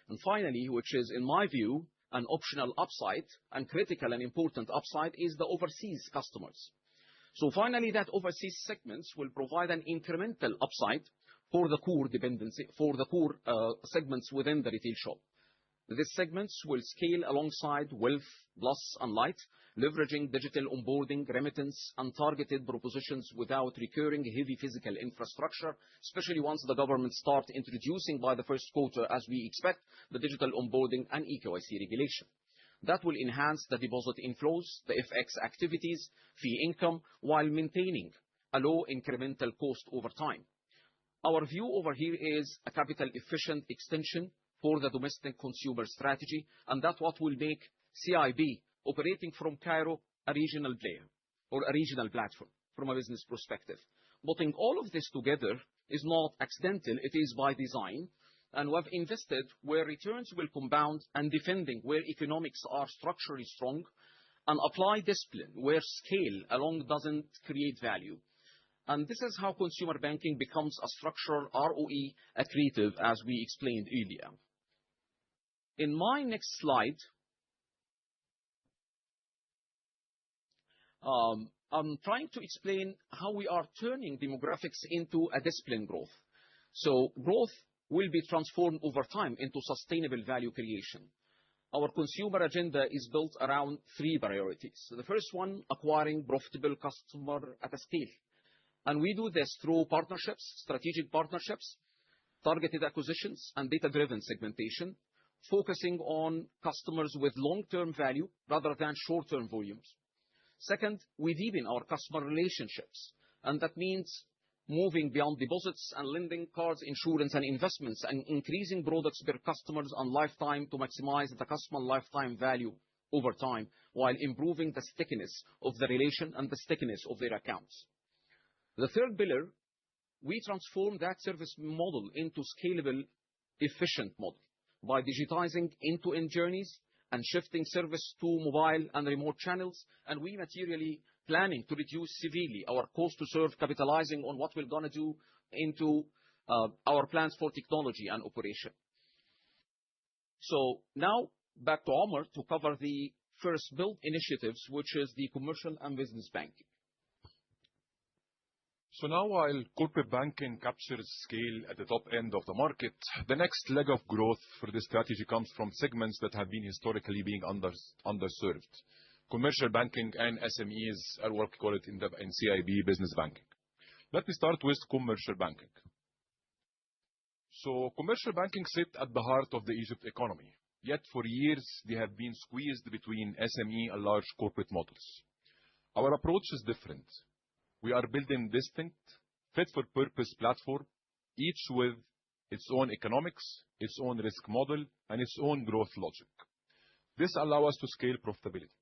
And finally, which is in my view, an optional upside and critical and important upside is the overseas customers. So finally, that overseas segments will provide an incremental upside for the core dependency, for the core segments within the retail shop. These segments will scale alongside Wealth, Plus, and Light, leveraging digital onboarding, remittance, and targeted propositions without recurring heavy physical infrastructure, especially once the government starts introducing by the first quarter, as we expect, the digital onboarding and eKYC regulation. That will enhance the deposit inflows, the FX activities, fee income, while maintaining a low incremental cost over time. Our view over here is a capital efficient extension for the domestic consumer strategy, and that's what will make CIB operating from Cairo a regional player or a regional platform from a business perspective. Putting all of this together is not accidental, it is by design. And we have invested where returns will compound and defending where economics are structurally strong and apply discipline where scale alone doesn't create value. And this is how consumer banking becomes a structural ROE accretive, as we explained earlier. In my next slide, I'm trying to explain how we are turning demographics into a disciplined growth. So growth will be transformed over time into sustainable value creation. Our consumer agenda is built around three priorities. The first one, acquiring profitable customer at a scale. And we do this through partnerships, strategic partnerships, targeted acquisitions, and data-driven segmentation, focusing on customers with long-term value rather than short-term volumes. Second, we deepen our customer relationships. And that means moving beyond deposits and lending, cards, insurance, and investments, and increasing products per customers and lifetime to maximize the customer lifetime value over time, while improving the stickiness of the relation and the stickiness of their accounts. The third pillar, we transform that service model into scalable, efficient model by digitizing end-to-end journeys and shifting service to mobile and remote channels. And we materially planning to reduce severely our cost to serve, capitalizing on what we're going to do into our plans for technology and operation. So now back to Omar to cover the first build initiatives, which is the commercial and business banking. Now while corporate banking captures scale at the top end of the market, the next leg of growth for this strategy comes from segments that have been historically being underserved. Commercial banking and SMEs are what we call it in CIB business banking. Let me start with commercial banking. Commercial banking sit at the heart of the Egypt economy. Yet for years, they have been squeezed between SME and large corporate models. Our approach is different. We are building distinct, fit-for-purpose platform, each with its own economics, its own risk model, and its own growth logic. This allow us to scale profitability.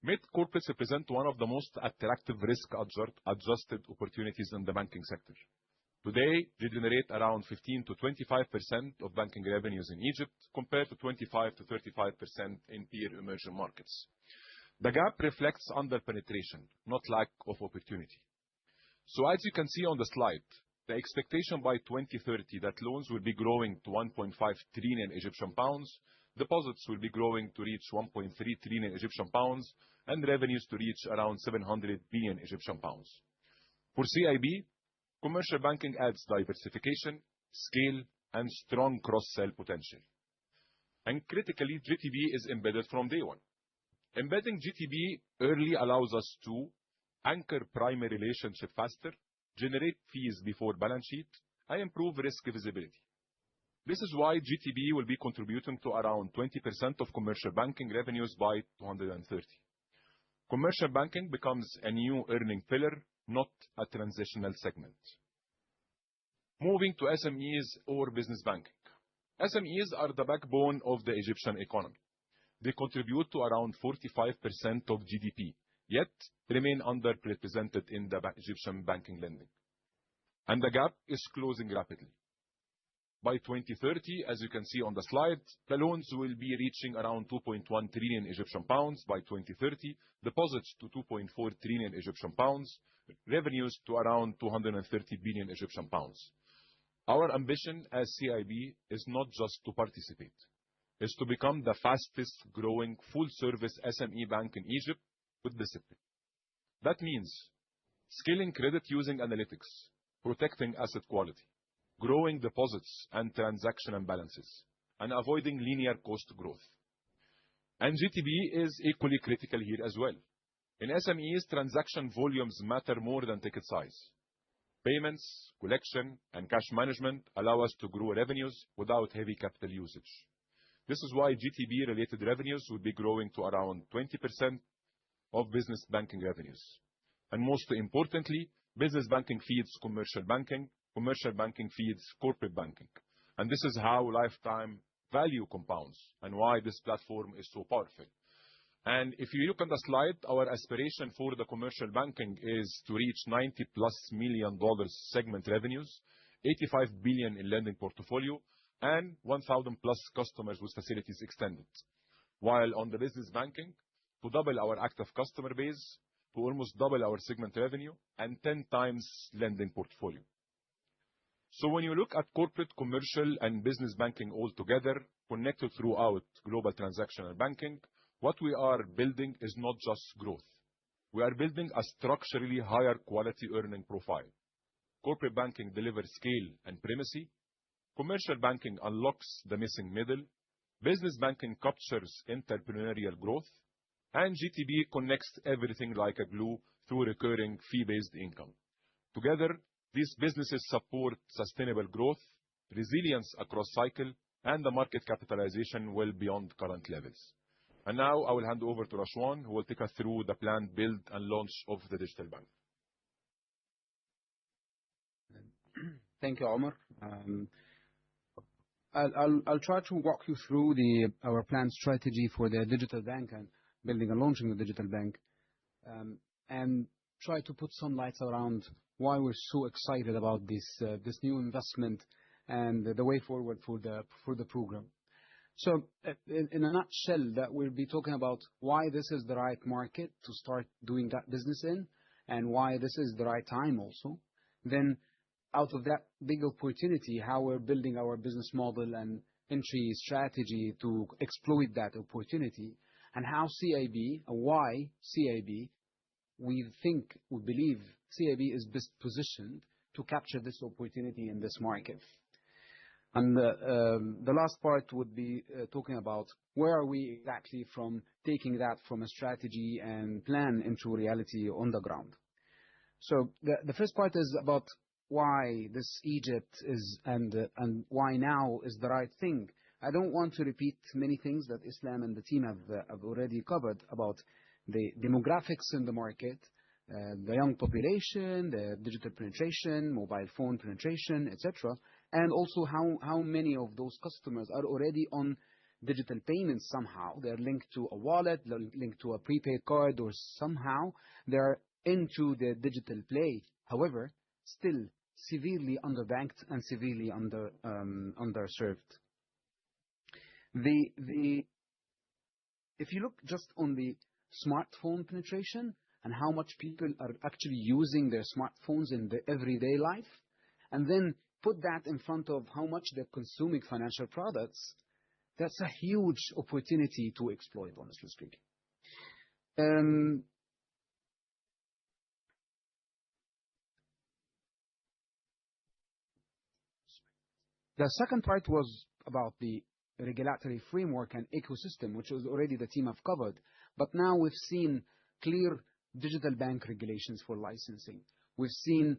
Mid-corporates represent one of the most attractive risk-adjusted opportunities in the banking sector. Today, they generate around 15%-25% of banking revenues in Egypt, compared to 25%-35% in peer emerging markets. The gap reflects under-penetration, not lack of opportunity. As you can see on the slide, the expectation by 2030 that loans will be growing to 1.5 trillion Egyptian pounds, deposits will be growing to reach 1.3 trillion Egyptian pounds, and revenues to reach around 700 billion Egyptian pounds. For CIB, commercial banking adds diversification, scale, and strong cross-sell potential. Critically, GTB is embedded from day one. Embedding GTB early allows us to anchor primary relationship faster, generate fees before balance sheet, and improve risk visibility. This is why GTB will be contributing to around 20% of commercial banking revenues by 2030. Commercial banking becomes a new earning pillar, not a transitional segment. Moving to SMEs or business banking. SMEs are the backbone of the Egyptian economy. They contribute to around 45% of GDP, yet remain underrepresented in the Egyptian banking lending. The gap is closing rapidly. By 2030, as you can see on the slide, the loans will be reaching around 2.1 trillion Egyptian pounds by 2030, deposits to 2.4 trillion Egyptian pounds, revenues to around 230 billion Egyptian pounds. Our ambition as CIB is not just to participate. Is to become the fastest growing full-service SME bank in Egypt with discipline. That means scaling credit using analytics, protecting asset quality, growing deposits and transaction imbalances, and avoiding linear cost growth. GTB is equally critical here as well. In SMEs, transaction volumes matter more than ticket size. Payments, collection, and cash management allow us to grow revenues without heavy capital usage. This is why GTB-related revenues will be growing to around 20% of business banking revenues. Most importantly, business banking feeds commercial banking feeds corporate banking. This is how lifetime value compounds and why this platform is so powerful. If you look on the slide, our aspiration for the commercial banking is to reach $90+ million segment revenues, 85 billion in lending portfolio, and 1,000+ customers with facilities extended. While on the business banking, to double our active customer base, to almost double our segment revenue, and 10 times lending portfolio. When you look at corporate, commercial, and business banking all together, connected throughout global transactional banking, what we are building is not just growth. We are building a structurally higher quality earning profile. Corporate banking delivers scale and primacy. Commercial banking unlocks the missing middle. Business banking captures entrepreneurial growth. GTB connects everything like a glue through recurring fee-based income. Together, these businesses support sustainable growth, resilience across cycle, and the market capitalization well beyond current levels. Now I will hand over to Rashwan, who will take us through the planned build and launch of the digital bank. Thank you, Omar. I'll try to walk you through our planned strategy for the digital bank and building and launching the digital bank, and try to put some lights around why we're so excited about this new investment and the way forward for the program. In a nutshell, that we'll be talking about why this is the right market to start doing that business in, and why this is the right time also. Out of that big opportunity, how we're building our business model and entry strategy to exploit that opportunity. and how CIB, why CIB, we believe CIB is best positioned to capture this opportunity in this market. And the last part would be talking about where are we exactly from taking that from a strategy and plan into reality on the ground. So the first part is about why this Egypt is and why now is the right thing. I don't want to repeat many things that Islam and the team have already covered about the demographics in the market, the young population, the digital penetration, mobile phone penetration, etc. And also how many of those customers are already on digital payments somehow. They're linked to a wallet, they're linked to a prepaid card, or somehow they're into the digital play. However, still severely underbanked and severely underserved. If you look just on the smartphone penetration and how much people are actually using their smartphones in their everyday life, and then put that in front of how much they're consuming financial products, that's a huge opportunity to exploit, honestly speaking. The second part was about the regulatory framework and ecosystem, which was already the team have covered. But now we've seen clear digital bank regulations for licensing. We've seen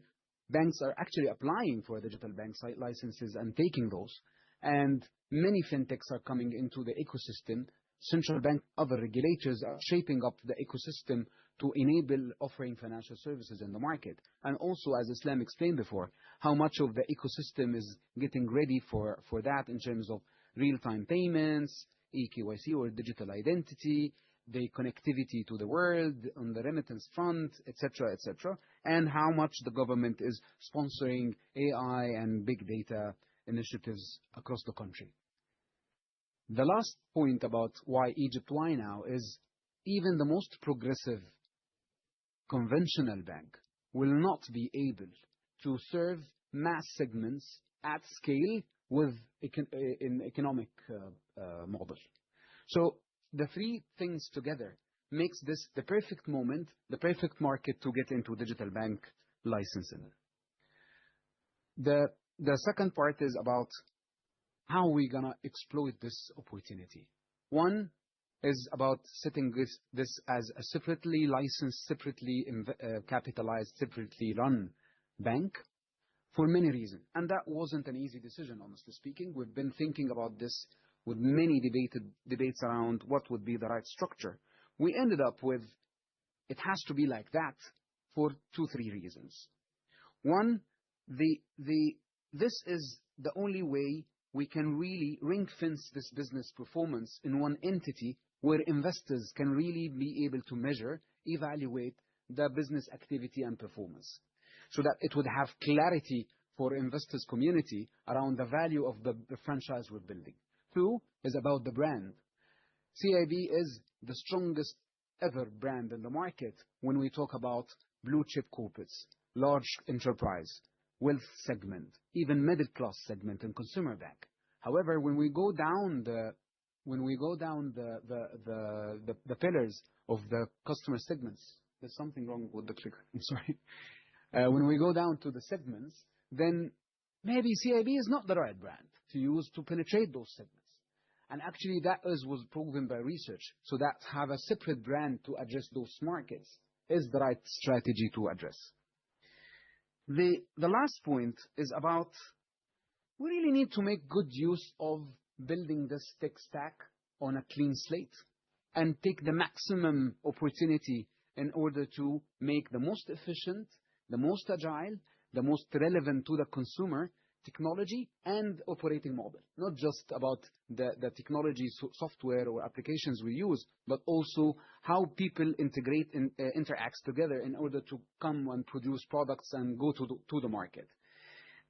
banks are actually applying for digital bank licenses and taking those. And many fintechs are coming into the ecosystem. Central bank, other regulators are shaping up the ecosystem to enable offering financial services in the market. And also, as Islam explained before, how much of the ecosystem is getting ready for that in terms of real-time payments, eKYC or digital identity, the connectivity to the world on the remittance front, etc., etc., and how much the government is sponsoring AI and big data initiatives across the country. The last point about why Egypt, why now, is even the most progressive conventional bank will not be able to serve mass segments at scale with an economic model. So the three things together makes this the perfect moment, the perfect market to get into digital bank licensing. The second part is about how we're going to exploit this opportunity. One is about setting this as a separately licensed, separately capitalized, separately run bank for many reasons. And that wasn't an easy decision, honestly speaking. We've been thinking about this with many debates around what would be the right structure. We ended up with it has to be like that for 2-3 reasons. One, this is the only way we can really ring fence this business performance in one entity where investors can really be able to measure, evaluate the business activity and performance, so that it would have clarity for investors community around the value of the franchise we're building. Two is about the brand. CIB is the strongest ever brand in the market when we talk about blue chip corporates, large enterprise, wealth segment, even middle class segment and consumer bank. However, when we go down the pillars of the customer segments, there's something wrong with the clicker. I'm sorry. When we go down to the segments, then maybe CIB is not the right brand to use to penetrate those segments. And actually that was proven by research. So that have a separate brand to address those markets is the right strategy to address. The last point is about we really need to make good use of building this tech stack on a clean slate and take the maximum opportunity in order to make the most efficient, the most agile, the most relevant to the consumer technology and operating model. Not just about the technology software or applications we use, but also how people integrate and interacts together in order to come and produce products and go to the market.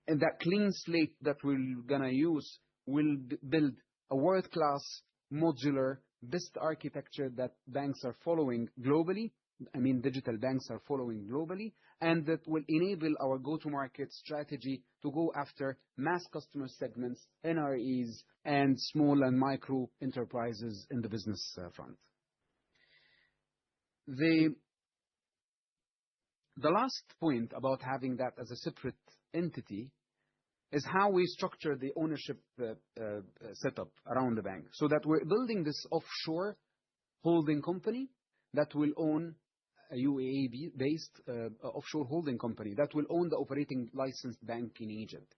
And that clean slate that we're going to use will build a world-class modular best architecture that banks are following globally. I mean, digital banks are following globally, and that will enable our go-to-market strategy to go after mass customer segments, NREs, and small and micro enterprises in the business front. The last point about having that as a separate entity is how we structure the ownership setup around the bank, so that we're building this offshore holding company that will own a UAE-based offshore holding company that will own the operating licensed bank in Egypt.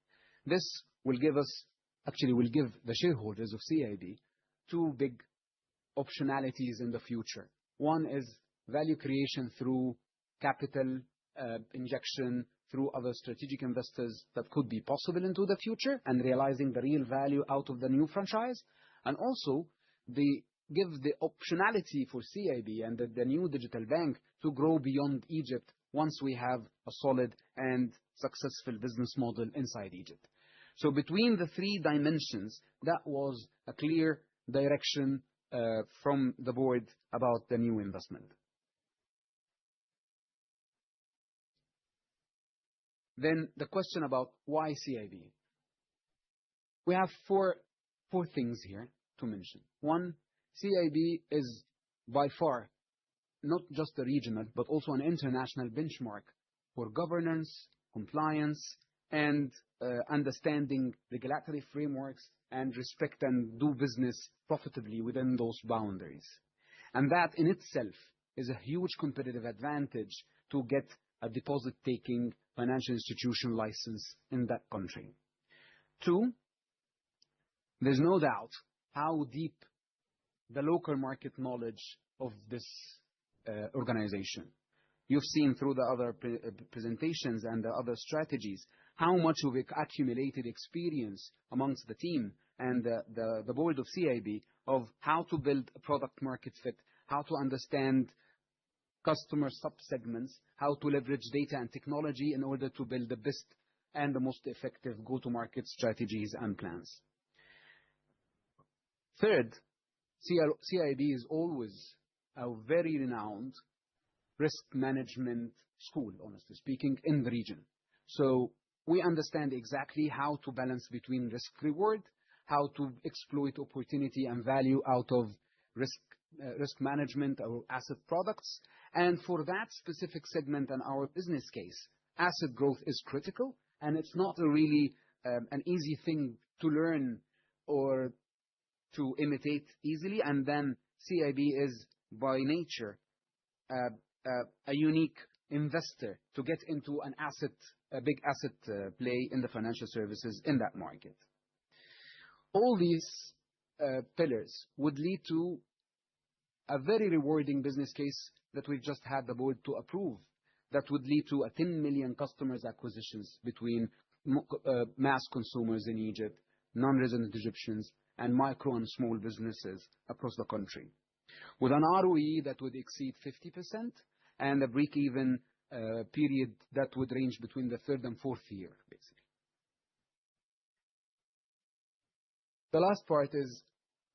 This will give the shareholders of CIB two big optionalities in the future. One is value creation through capital injection through other strategic investors that could be possible into the future and realizing the real value out of the new franchise. And also give the optionality for CIB and the new digital bank to grow beyond Egypt once we have a solid and successful business model inside Egypt. So between the three dimensions, that was a clear direction from the board about the new investment. Then the question about why CIB. We have four things here to mention. One, CIB is by far not just a regional, but also an international benchmark for governance, compliance, and understanding regulatory frameworks and respect and do business profitably within those boundaries. And that in itself is a huge competitive advantage to get a deposit-taking financial institution license in that country. Two, there's no doubt how deep the local market knowledge of this organization. You've seen through the other presentations and the other strategies how much of accumulated experience amongst the team and the board of CIB of how to build a product market fit, how to understand customer subsegments, how to leverage data and technology in order to build the best and the most effective go-to-market strategies and plans. Third, CIB is always a very renowned risk management school, honestly speaking, in the region. So we understand exactly how to balance between risk-reward, how to exploit opportunity and value out of risk management or asset products. And for that specific segment and our business case, asset growth is critical, and it's not really an easy thing to learn or to imitate easily. And then CIB is by nature a unique investor to get into a big asset play in the financial services in that market. All these pillars would lead to a very rewarding business case that we've just had the board to approve, that would lead to a 10 million customers acquisitions between mass consumers in Egypt, non-resident Egyptians, and micro and small businesses across the country, with an ROE that would exceed 50% and a break-even period that would range between the third and fourth year, basically. The last part is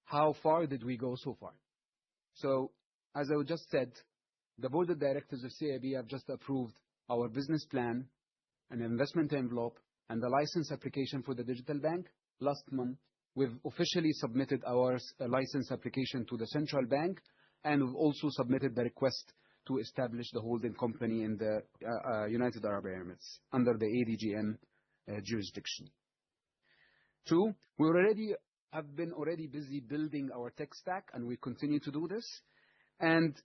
how far did we go so far? So, as I just said, the board of directors of CIB have just approved our business plan, an investment envelope, and the license application for the digital bank last month. We've officially submitted our license application to the central bank, and we've also submitted the request to establish the holding company in the United Arab Emirates under the ADGM jurisdiction. Two, we have been busy building our tech stack, and we continue to do this. And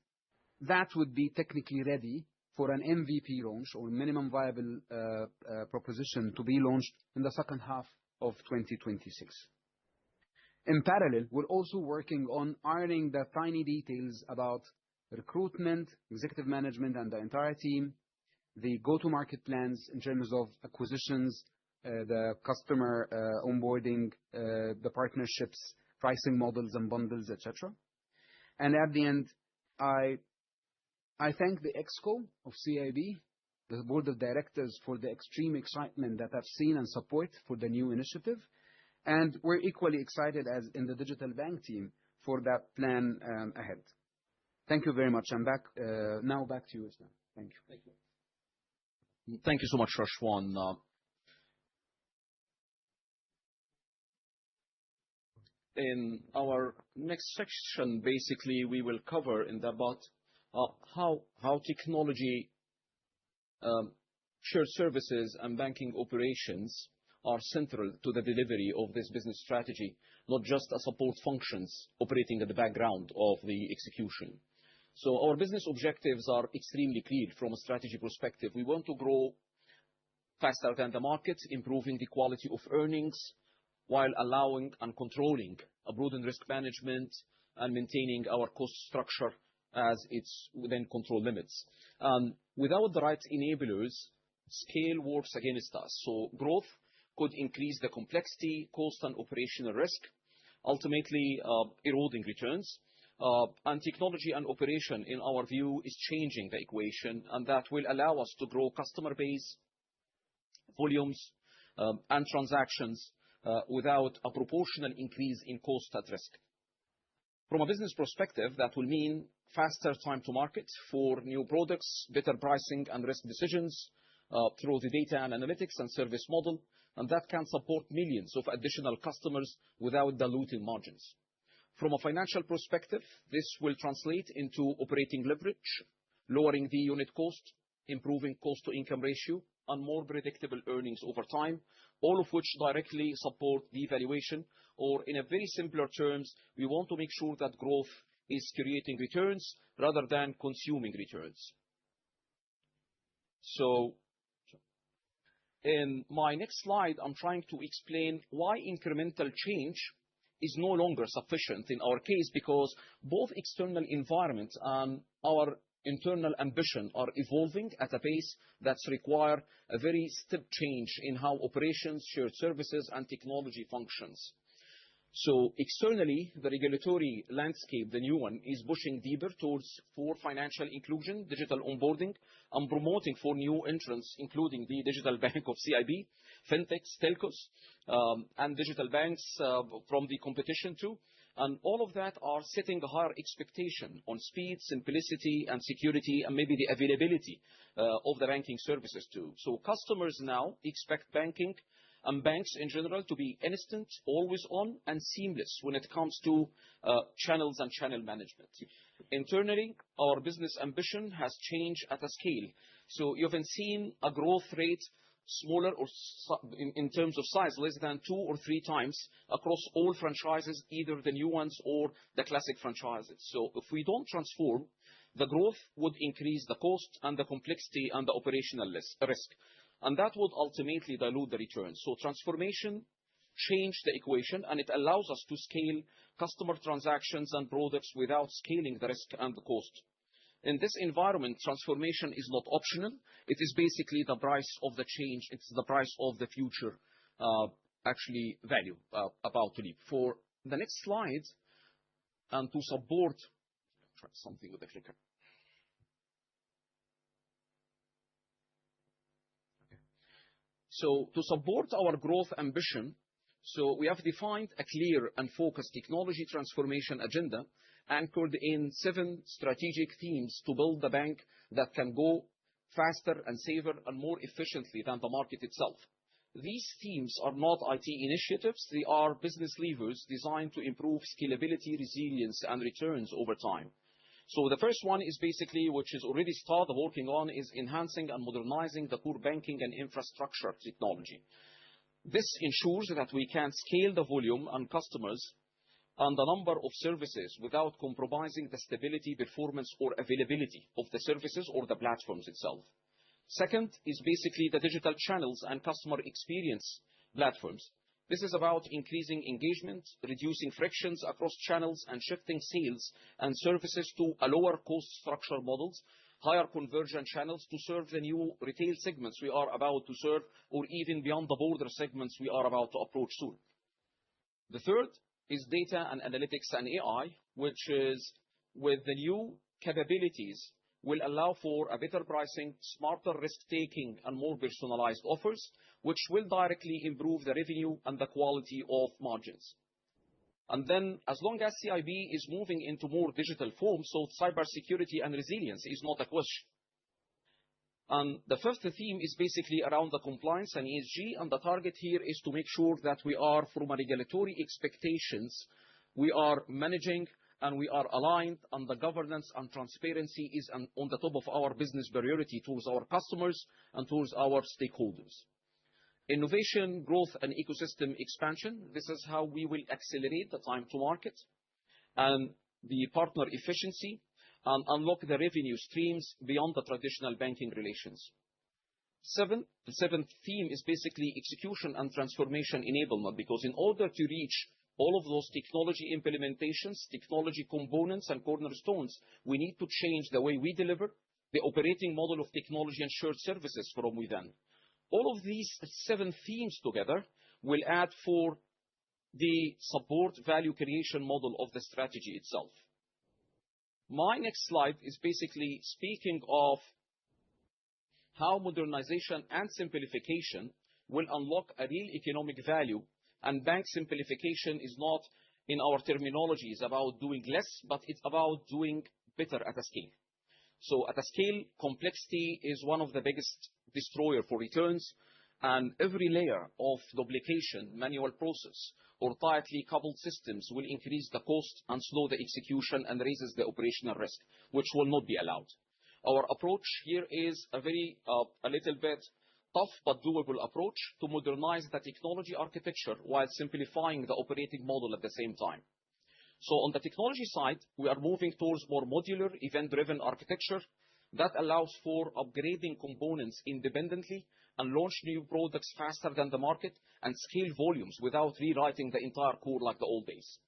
that would be technically ready for an MVP launch or minimum viable proposition to be launched in the second half of 2026. In parallel, we're also working on ironing the tiny details about recruitment, executive management, and the entire team, the go-to-market plans in terms of acquisitions, the customer onboarding, the partnerships, pricing models and bundles, etc. And at the end, I thank the ExCo of CIB, the board of directors, for the extreme excitement that I've seen and support for the new initiative. And we're equally excited as in the digital bank team for that plan ahead. Thank you very much. I'm back now. Back to you, Islam. Thank you. Thank you. Thank you so much, Rashwan. In our next section, basically, we will cover in about how technology, shared services, and banking operations are central to the delivery of this business strategy, not just as support functions operating in the background of the execution. So our business objectives are extremely clear from a strategy perspective. We want to grow faster than the market, improving the quality of earnings while allowing and controlling a prudent risk management and maintaining our cost structure as it's within control limits. Without the right enablers, scale works against us. So growth could increase the complexity, cost, and operational risk, ultimately eroding returns. And technology and operation, in our view, is changing the equation, and that will allow us to grow customer base, volumes, and transactions without a proportional increase in cost at risk. From a business perspective, that will mean faster time to market for new products, better pricing and risk decisions through the data and analytics and service model, and that can support millions of additional customers without diluting margins. From a financial perspective, this will translate into operating leverage, lowering the unit cost, improving cost-to-income ratio, and more predictable earnings over time, all of which directly support the valuation. Or in a very simpler terms, we want to make sure that growth is creating returns rather than consuming returns. So in my next slide, I'm trying to explain why incremental change is no longer sufficient in our case, because both external environment and our internal ambition are evolving at a pace that's require a very step change in how operations, shared services, and technology functions. So externally, the regulatory landscape, the new one, is pushing deeper towards for financial inclusion, digital onboarding, and promoting for new entrants, including the digital bank of CIB, fintechs, telcos, and digital banks from the competition too. And all of that are setting a higher expectation on speed, simplicity, and security, and maybe the availability of the banking services too. So customers now expect banking and banks in general to be instant, always on, and seamless when it comes to channels and channel management. Internally, our business ambition has changed at a scale. So you haven't seen a growth rate smaller or in terms of size, less than 2 or 3 times across all franchises, either the new ones or the classic franchises. So if we don't transform, the growth would increase the cost and the complexity and the operational risk. And that would ultimately dilute the returns. So transformation changed the equation, and it allows us to scale customer transactions and products without scaling the risk and the cost. In this environment, transformation is not optional. It is basically the price of the change. It's the price of the future, actually value about to leap. For the next slide, and to support, try something with the clicker. So to support our growth ambition, so we have defined a clear and focused technology transformation agenda anchored in 7 strategic themes to build the bank that can go faster and safer and more efficiently than the market itself. These themes are not IT initiatives. They are business levers designed to improve scalability, resilience, and returns over time. So the first one is basically, which is already started working on, is enhancing and modernizing the core banking and infrastructure technology. This ensures that we can scale the volume and customers and the number of services without compromising the stability, performance, or availability of the services or the platforms itself. Second is basically the digital channels and customer experience platforms. This is about increasing engagement, reducing frictions across channels, and shifting sales and services to a lower cost structure models, higher conversion channels to serve the new retail segments we are about to serve, or even beyond the border segments we are about to approach soon. The third is data and analytics and AI, which is with the new capabilities will allow for a better pricing, smarter risk-taking, and more personalized offers, which will directly improve the revenue and the quality of margins. And then, as long as CIB is moving into more digital form, so cybersecurity and resilience is not a question. And the first theme is basically around the compliance and ESG, and the target here is to make sure that we are, from a regulatory expectations, we are managing and we are aligned, and the governance and transparency is on the top of our business priority towards our customers and towards our stakeholders. Innovation, growth, and ecosystem expansion. This is how we will accelerate the time to market and the partner efficiency and unlock the revenue streams beyond the traditional banking relations. The seventh theme is basically execution and transformation enablement, because in order to reach all of those technology implementations, technology components, and cornerstones, we need to change the way we deliver the operating model of technology and shared services from within. All of these 7 themes together will add for the support value creation model of the strategy itself. My next slide is basically speaking of how modernization and simplification will unlock a real economic value, and bank simplification is not, in our terminology, is about doing less, but it's about doing better at a scale. So at a scale, complexity is one of the biggest destroyer for returns, and every layer of duplication, manual process, or tightly coupled systems will increase the cost and slow the execution and raises the operational risk, which will not be allowed. Our approach here is a little bit tough but doable approach to modernize the technology architecture while simplifying the operating model at the same time. So on the technology side, we are moving towards more modular, event-driven architecture that allows for upgrading components independently and launch new products faster than the market and scale volumes without rewriting the entire core like the old days.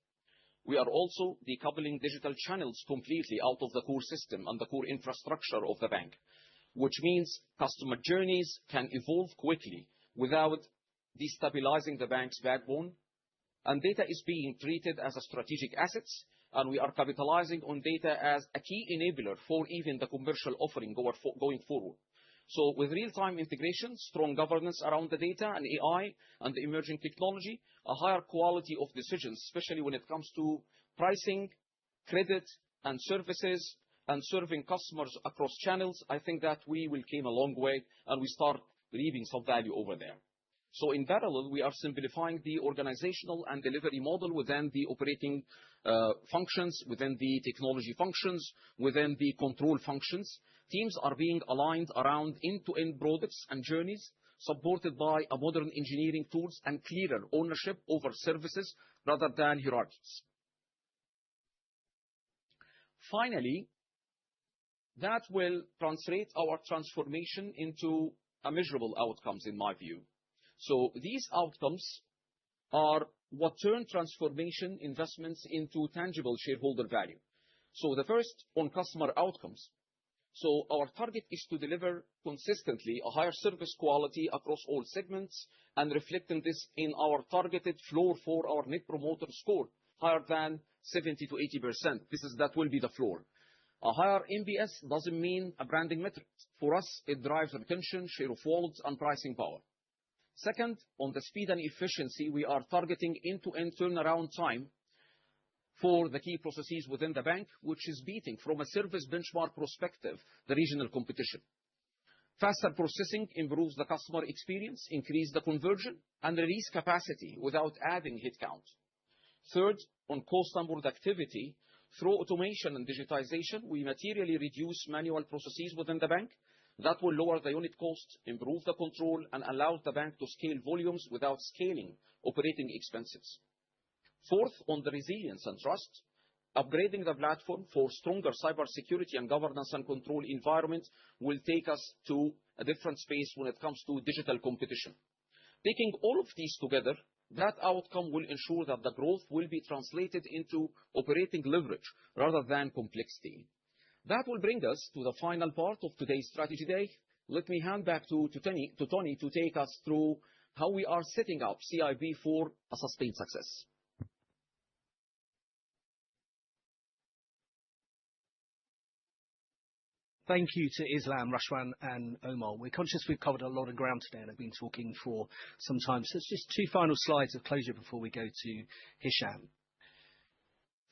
We are also decoupling digital channels completely out of the core system and the core infrastructure of the bank, which means customer journeys can evolve quickly without destabilizing the bank's backbone. And data is being treated as a strategic asset, and we are capitalizing on data as a key enabler for even the commercial offering going forward. So with real-time integration, strong governance around the data and AI and the emerging technology, a higher quality of decisions, especially when it comes to pricing, credit, and services, and serving customers across channels, I think that we will came a long way and we start reaping some value over there. So in parallel, we are simplifying the organizational and delivery model within the operating functions, within the technology functions, within the control functions. Teams are being aligned around end-to-end products and journeys, supported by a modern engineering tools and clearer ownership over services rather than hierarchies. Finally, that will translate our transformation into measurable outcomes in my view. So these outcomes are what turn transformation investments into tangible shareholder value. So the first on customer outcomes. So our target is to deliver consistently a higher service quality across all segments and reflecting this in our targeted floor for our net promoter score, higher than 70 to 80%. That will be the floor. A higher NPS doesn't mean a branding metric. For us, it drives retention, share of wallets, and pricing power. Second, on the speed and efficiency, we are targeting end-to-end turnaround time for the key processes within the bank, which is beating from a service benchmark perspective, the regional competition. Faster processing improves the customer experience, increase the conversion, and release capacity without adding headcount. Third, on cost and productivity, through automation and digitization, we materially reduce manual processes within the bank. That will lower the unit cost, improve the control, and allow the bank to scale volumes without scaling operating expenses. Fourth, on the resilience and trust, upgrading the platform for stronger cybersecurity and governance and control environment will take us to a different space when it comes to digital competition. Taking all of these together, that outcome will ensure that the growth will be translated into operating leverage rather than complexity. That will bring us to the final part of today's strategy day. Let me hand back to Tony to take us through how we are setting up CIB for a sustained success. Thank you to Islam, Rashwan, and Omar. We're conscious we've covered a lot of ground today and have been talking for some time. So it's just 2 final slides of closure before we go to Hisham.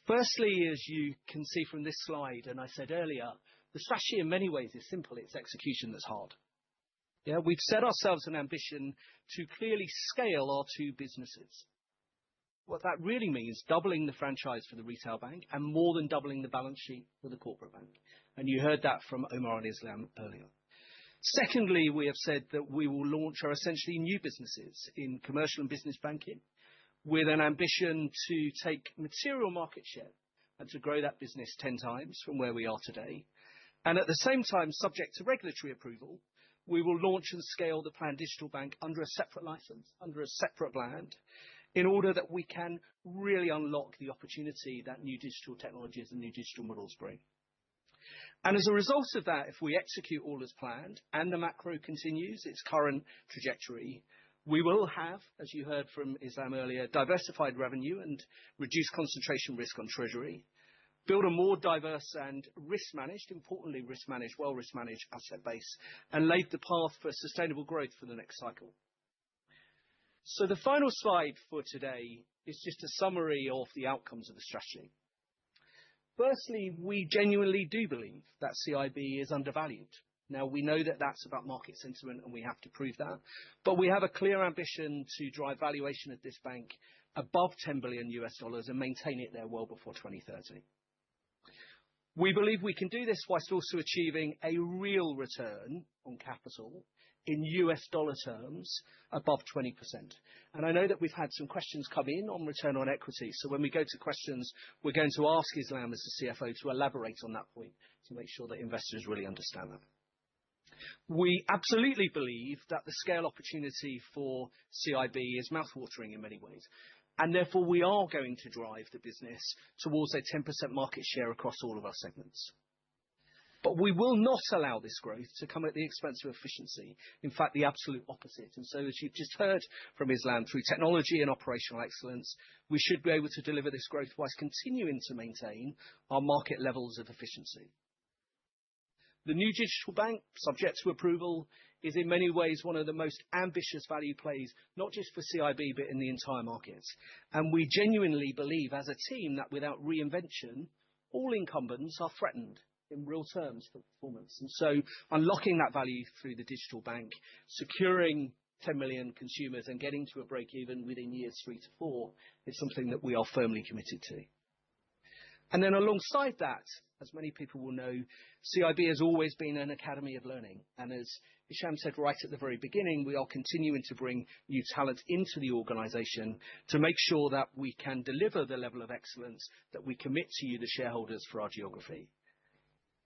Firstly, as you can see from this slide, and I said earlier, the strategy in many ways is simple. It's execution that's hard. Yeah, we've set ourselves an ambition to clearly scale our 2 businesses. What that really means, doubling the franchise for the retail bank and more than doubling the balance sheet for the corporate bank. You heard that from Omar and Islam earlier. Secondly, we have said that we will launch our essentially new businesses in commercial and business banking with an ambition to take material market share and to grow that business 10 times from where we are today. At the same time, subject to regulatory approval, we will launch and scale the planned digital bank under a separate license, under a separate brand, in order that we can really unlock the opportunity that new digital technologies and new digital models bring. As a result of that, if we execute all as planned and the macro continues its current trajectory, we will have, as you heard from Islam earlier, diversified revenue and reduce concentration risk on treasury, build a more diverse and importantly risk-managed, well-risk-managed asset base, and laid the path for sustainable growth for the next cycle. The final slide for today is just a summary of the outcomes of the strategy. Firstly, we genuinely do believe that CIB is undervalued. Now, we know that that's about market sentiment, and we have to prove that. But we have a clear ambition to drive valuation of this bank above $10 billion and maintain it there well before 2030. We believe we can do this whilst also achieving a real return on capital in US dollar terms above 20%. And I know that we've had some questions come in on return on equity. So when we go to questions, we're going to ask Islam as the CFO to elaborate on that point to make sure that investors really understand that. We absolutely believe that the scale opportunity for CIB is mouthwatering in many ways. And therefore, we are going to drive the business towards a 10% market share across all of our segments. But we will not allow this growth to come at the expense of efficiency. In fact, the absolute opposite. And so, as you've just heard from Islam, through technology and operational excellence, we should be able to deliver this growth whilst continuing to maintain our market levels of efficiency. The new digital bank, subject to approval, is in many ways one of the most ambitious value plays, not just for CIB, but in the entire market. And we genuinely believe as a team that without reinvention, all incumbents are threatened in real terms for performance. And so unlocking that value through the digital bank, securing 10 million consumers and getting to a break even within years 3 to 4 is something that we are firmly committed to. And then alongside that, as many people will know, CIB has always been an academy of learning. And as Hisham said right at the very beginning, we are continuing to bring new talent into the organization to make sure that we can deliver the level of excellence that we commit to you, the shareholders, for our geography.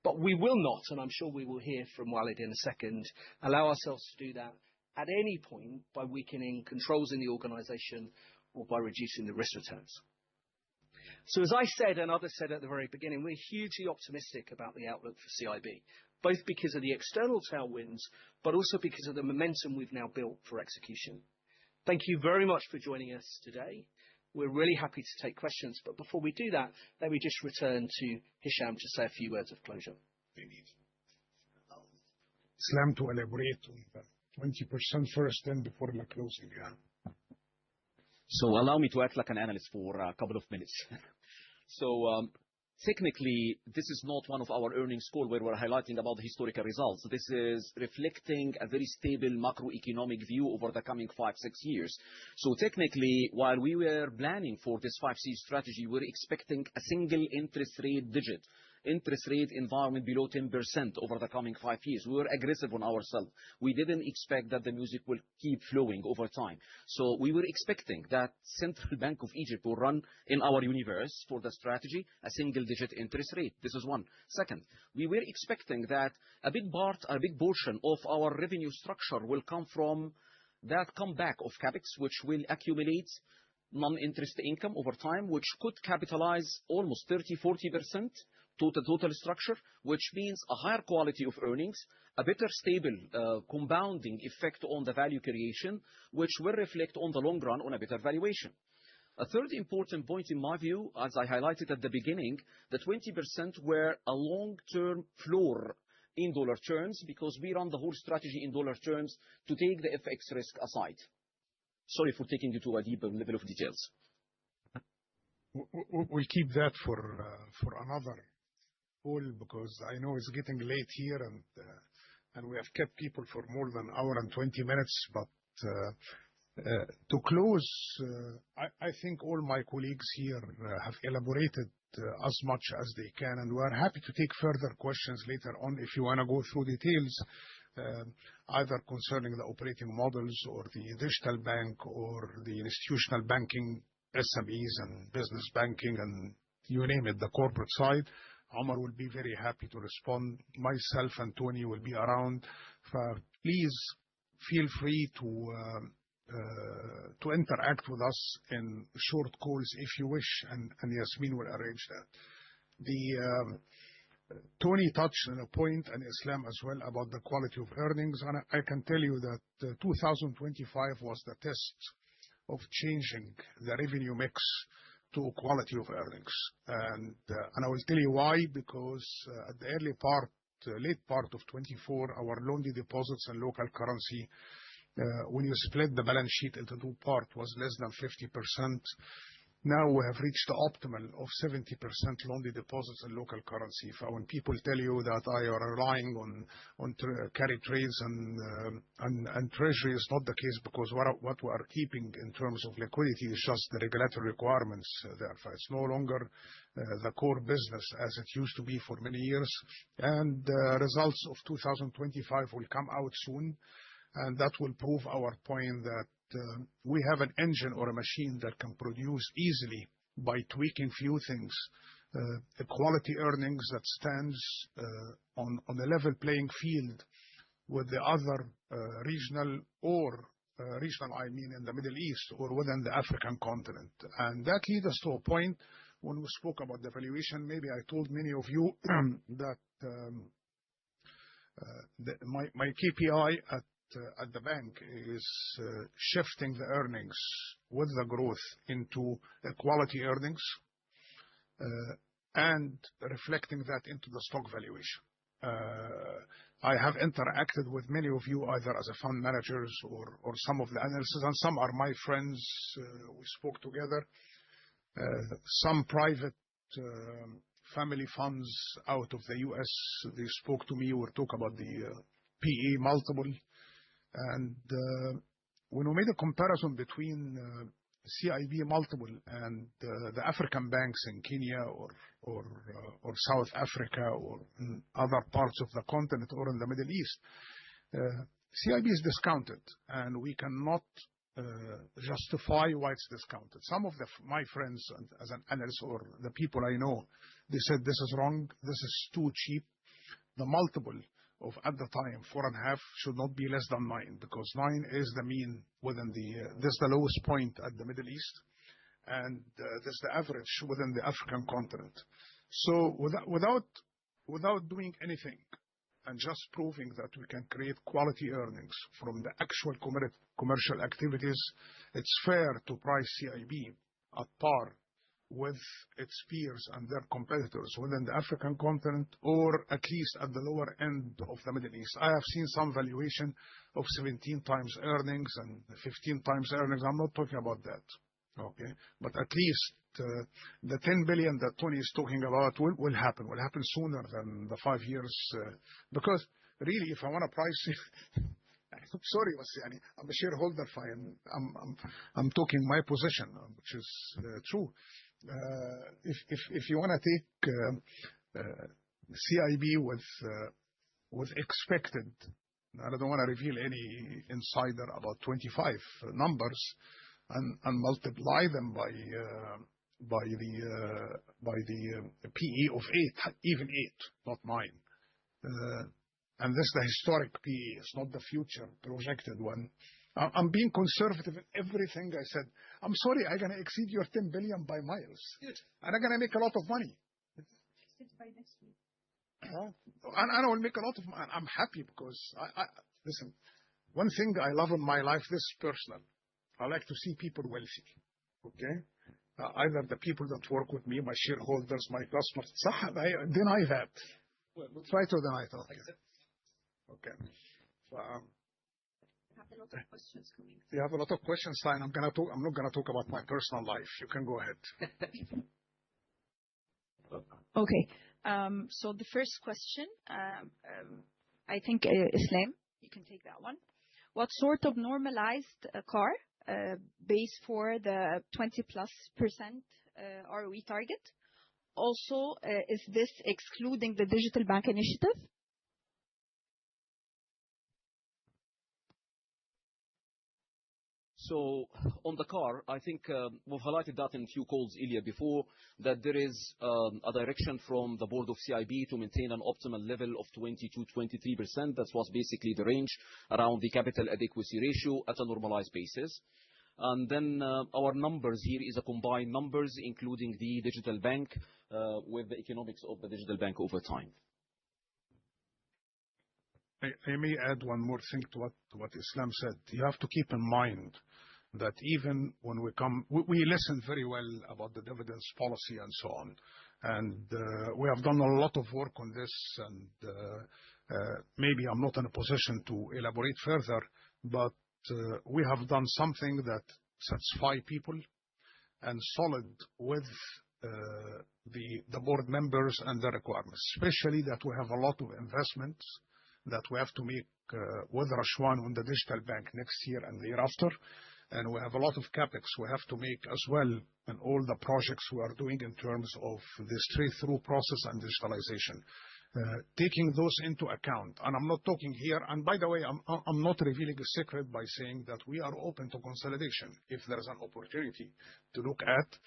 But we will not, and I'm sure we will hear from Walid in a second, allow ourselves to do that at any point by weakening controls in the organization or by reducing the risk returns. So as I said and others said at the very beginning, we're hugely optimistic about the outlook for CIB, both because of the external tailwinds, but also because of the momentum we've now built for execution. Thank you very much for joining us today. We're really happy to take questions. But before we do that, let me just return to Hisham to say a few words of closure. Islam to elaborate on the 20% first, then before the closing. Yeah. So allow me to act like an analyst for a couple of minutes. So technically, this is not one of our earnings call where we're highlighting about the historical results. This is reflecting a very stable macroeconomic view over the coming 5-6 years. So technically, while we were planning for this 5C strategy, we're expecting a single interest rate environment below 10% over the coming 5 years. We were aggressive on ourselves. We didn't expect that the music will keep flowing over time. So we were expecting that Central Bank of Egypt will run in our universe for the strategy a single-digit interest rate. This is one. Second, we were expecting that a big portion of our revenue structure will come from that comeback of CapEx, which will accumulate non-interest income over time, which could capitalize almost 30-40% to the total structure, which means a higher quality of earnings, a better stable compounding effect on the value creation, which will reflect on the long run on a better valuation. A third important point in my view, as I highlighted at the beginning, the 20% were a long-term floor in dollar terms because we run the whole strategy in dollar terms to take the FX risk aside. Sorry for taking you to a deeper level of details. We'll keep that for another call because I know it's getting late here and we have kept people for more than an hour and 20 minutes. But To close, I think all my colleagues here have elaborated as much as they can, and we are happy to take further questions later on if you want to go through details, either concerning the operating models or the digital bank or the institutional banking, SMEs and business banking, and you name it, the corporate side. Omar will be very happy to respond. Myself and Tony will be around. Please feel free to interact with us in short calls if you wish, and Yasmin will arrange that. Tony touched on a point, and Islam as well, about the quality of earnings. And I can tell you that 2025 was the test of changing the revenue mix to quality of earnings. And I will tell you why, because at the late part of 24, our loan deposits and local currency, when you split the balance sheet into two parts, was less than 50%. Now we have reached the optimal of 70% loan deposits in local currency. When people tell you that I are relying on carry trades and treasury, is not the case, because what we are keeping in terms of liquidity is just the regulatory requirements. Therefore, it's no longer the core business as it used to be for many years. And the results of 2025 will come out soon, and that will prove our point that we have an engine or a machine that can produce easily, by tweaking few things, a quality earnings that stands on a level playing field with the other regional, I mean in the Middle East or within the African continent. And that leads us to a point when we spoke about the valuation. Maybe I told many of you that my KPI at the bank is shifting the earnings with the growth into quality earnings and reflecting that into the stock valuation. I have interacted with many of you, either as a fund managers or some of the analysts, and some are my friends. We spoke together. Some private family funds out of the US, they spoke to me or talk about the PE multiple. And when we made a comparison between CIB multiple and the African banks in Kenya or South Africa or in other parts of the continent or in the Middle East, CIB is discounted, and we cannot justify why it's discounted. Some of my friends, as an analyst or the people I know, they said this is wrong, this is too cheap. The multiple of, at the time, 4.5 should not be less than 9, because 9 is the mean within this is the lowest point at the Middle East, and this is the average within the African continent. So without doing anything and just proving that we can create quality earnings from the actual commercial activities, it's fair to price CIB at par with its peers and their competitors within the African continent, or at least at the lower end of the Middle East. I have seen some valuation of 17 times earnings and 15 times earnings. I'm not talking about that, okay? But at least the 10 billion that Tony is talking about will happen sooner than the 5 years. Because really, if I want to price it, I'm sorry, I'm a shareholder. I'm talking my position, which is true. If you want to take CIB with expected, I don't want to reveal any insider about 25 numbers, and multiply them by the PE of 8, even 8, not 9. And this is the historic PE. It's not the future projected one. I'm being conservative in everything I said. I'm sorry, I'm going to exceed your 10 billion by miles. Good. And I'm going to make a lot of money. By next week. And I will make a lot of money. I'm happy because, listen, one thing I love in my life, this is personal. I like to see people wealthy, okay? Either the people that work with me, my shareholders, my customers. Deny that. Well, try to deny it. Okay. A lot of questions coming. You have a lot of questions, fine. I'm not going to talk about my personal life. You can go ahead. Okay. So the first question, I think Islam, you can take that one. What sort of normalized CAR base for the 20+% ROE target? Also, is this excluding the digital bank initiative? On the CAR, I think we've highlighted that in a few calls earlier before, that there is a direction from the board of CIB to maintain an optimal level of 20%-23%. That was basically the range around the capital adequacy ratio at a normalized basis. Our numbers here is a combined numbers, including the digital bank, with the economics of the digital bank over time. I may add one more thing to what Islam said. You have to keep in mind that even when we listen very well about the dividends policy and so on. We have done a lot of work on this, and maybe I'm not in a position to elaborate further, but we have done something that satisfy people and solid with the board members and the requirements, especially that we have a lot of investments that we have to make with Rashwan on the digital bank next year and the year after. We have a lot of CapEx we have to make as well in all the projects we are doing in terms of the straight-through process and digitalization. Taking those into account, and I'm not talking here, and by the way, I'm not revealing a secret by saying that we are open to consolidation. If there's an opportunity to look at,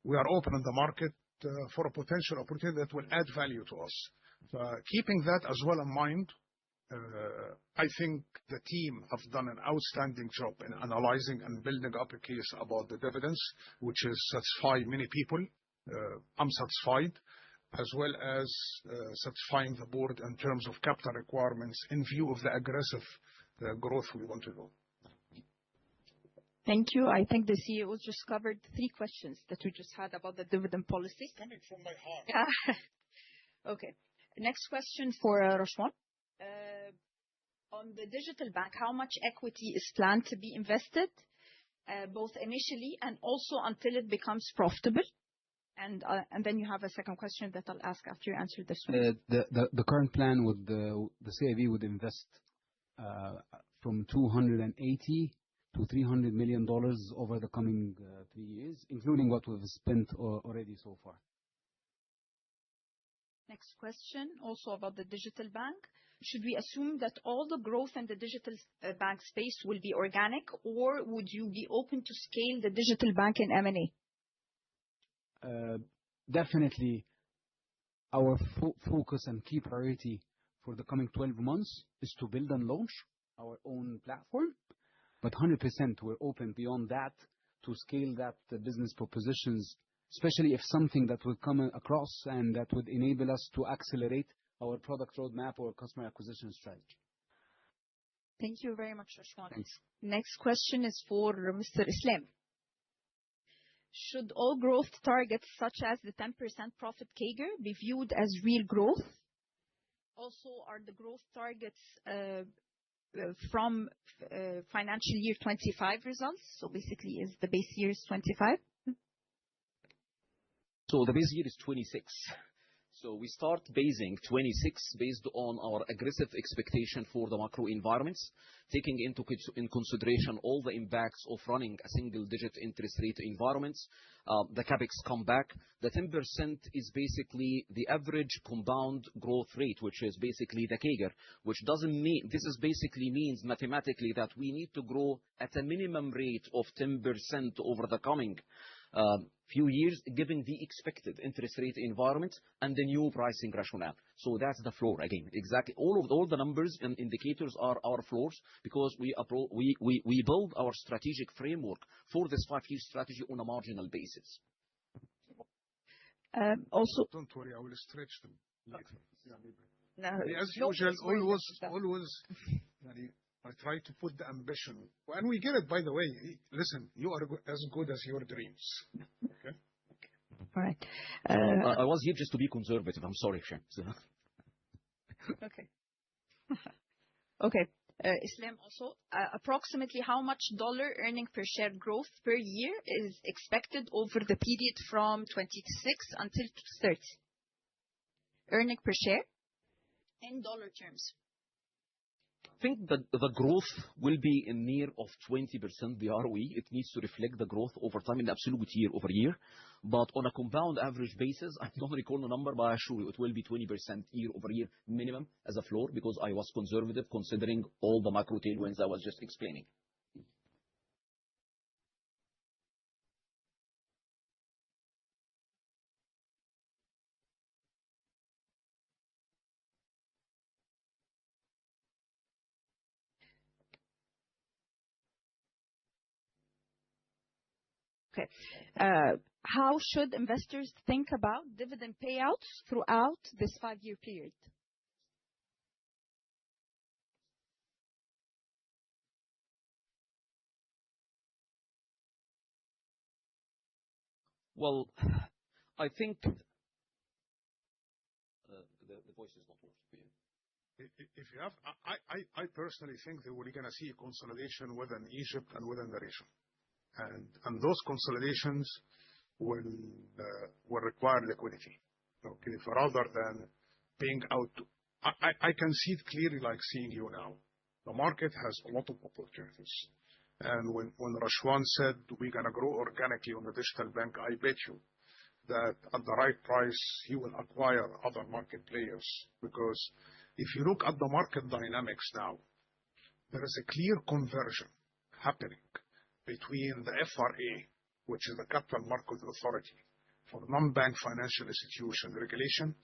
we are open in the market for a potential opportunity that will add value to us. Keeping that as well in mind, I think the team have done an outstanding job in analyzing and building up a case about the dividends, which is satisfy many people. I'm satisfied, as well as satisfying the board in terms of capital requirements in view of the aggressive growth we want to do. Thank you. I think the CEO just covered 3 questions that we just had about the dividend policy. It's coming from my heart. Okay. Next question for Rashwan. On the digital bank, how much equity is planned to be invested, both initially and also until it becomes profitable? Then you have a second question that I'll ask after you answer this one. The current plan with the CIB would invest from $280 to $300 million over the coming 3 years, including what we've spent already so far. Next question, also about the digital bank. Should we assume that all the growth in the digital bank space will be organic, or would you be open to scale the digital bank in M&A? Definitely, our focus and key priority for the coming 12 months is to build and launch our own platform. 100% we're open beyond that to scale that business propositions, especially if something that will come across and that would enable us to accelerate our product roadmap or customer acquisition strategy. Thank you very much, Rashwan. Thanks. Next question is for Mr. Islam. Should all growth targets, such as the 10% profit CAGR, be viewed as real growth? Also, are the growth targets from financial year 25 results? Basically, is the base year is 25? The base year is 26. We start basing 26 based on our aggressive expectation for the macro environments, taking into consideration all the impacts of running a single-digit interest rate environments. The CapEx come back. The 10% is basically the average compound growth rate, which is basically the CAGR, which doesn't mean this is basically means mathematically that we need to grow at a minimum rate of 10% over the coming few years, given the expected interest rate environment and the new pricing rationale. That's the floor again. Exactly. All the numbers and indicators are our floors because we build our strategic framework for this 5-year strategy on a marginal basis. Also. Don't worry, I will stretch them later. No. As usual, always, I try to put the ambition. When we get it, by the way, listen, you are as good as your dreams. Okay? All right. I was here just to be conservative. I'm sorry, Shem. Okay. Okay. Islam also, approximately how much dollar earning per share growth per year is expected over the period from 26 until 30? Earning per share in dollar terms. think that the growth will be in near of 20% the ROE. It needs to reflect the growth over time in absolute year-over-year. But on a compound average basis, I don't recall the number, but I assure you it will be 20% year-over-year minimum as a floor, because I was conservative considering all the macro tailwinds I was just explaining. Okay. How should investors think about dividend payouts throughout this 5-year period? Well, I think the voice is not working. If you have, I personally think that we're going to see a consolidation within Egypt and within the region. And those consolidations will require liquidity. Okay, for rather than paying out. I can see it clearly like seeing you now. The market has a lot of opportunities. And when Rashwan said we're going to grow organically on the digital bank, I bet you that at the right price, he will acquire other market players. Because if you look at the market dynamics now, there is a clear conversion happening between the FRA, which is the Capital Market Authority for non-bank financial institution regulation,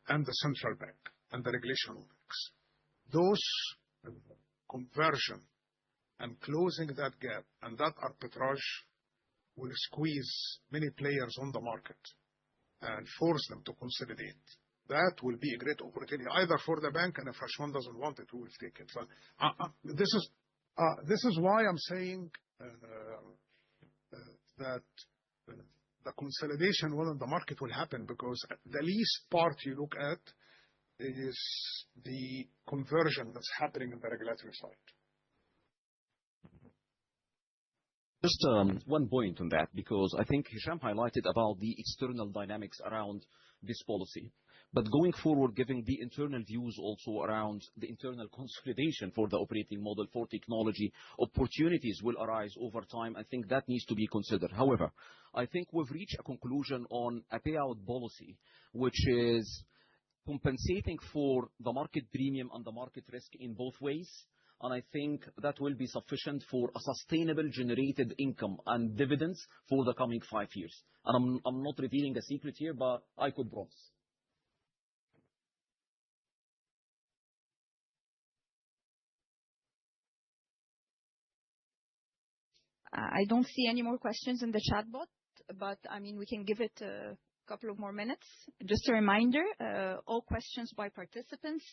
and the central bank and the regulation of banks. Those conversion and closing that gap and that arbitrage will squeeze many players on the market and force them to consolidate. That will be a great opportunity either for the bank, and if Rashwan doesn't want it, we will take it. So, this is why I'm saying that the consolidation within the market will happen, because the least part you look at is the conversion that's happening in the regulatory side. Just one point on that, because I think Hisham highlighted about the external dynamics around this policy. But going forward, giving the internal views also around the internal consolidation for the operating model for technology, opportunities will arise over time. I think that needs to be considered. However, I think we've reached a conclusion on a payout policy, which is compensating for the market premium and the market risk in both ways. And I think that will be sufficient for a sustainable generated income and dividends for the coming 5 years. And I'm not revealing a secret here, but I could promise. I don't see any more questions in the chat bot, but I mean, we can give it a couple of more minutes. Just a reminder, all questions by participants,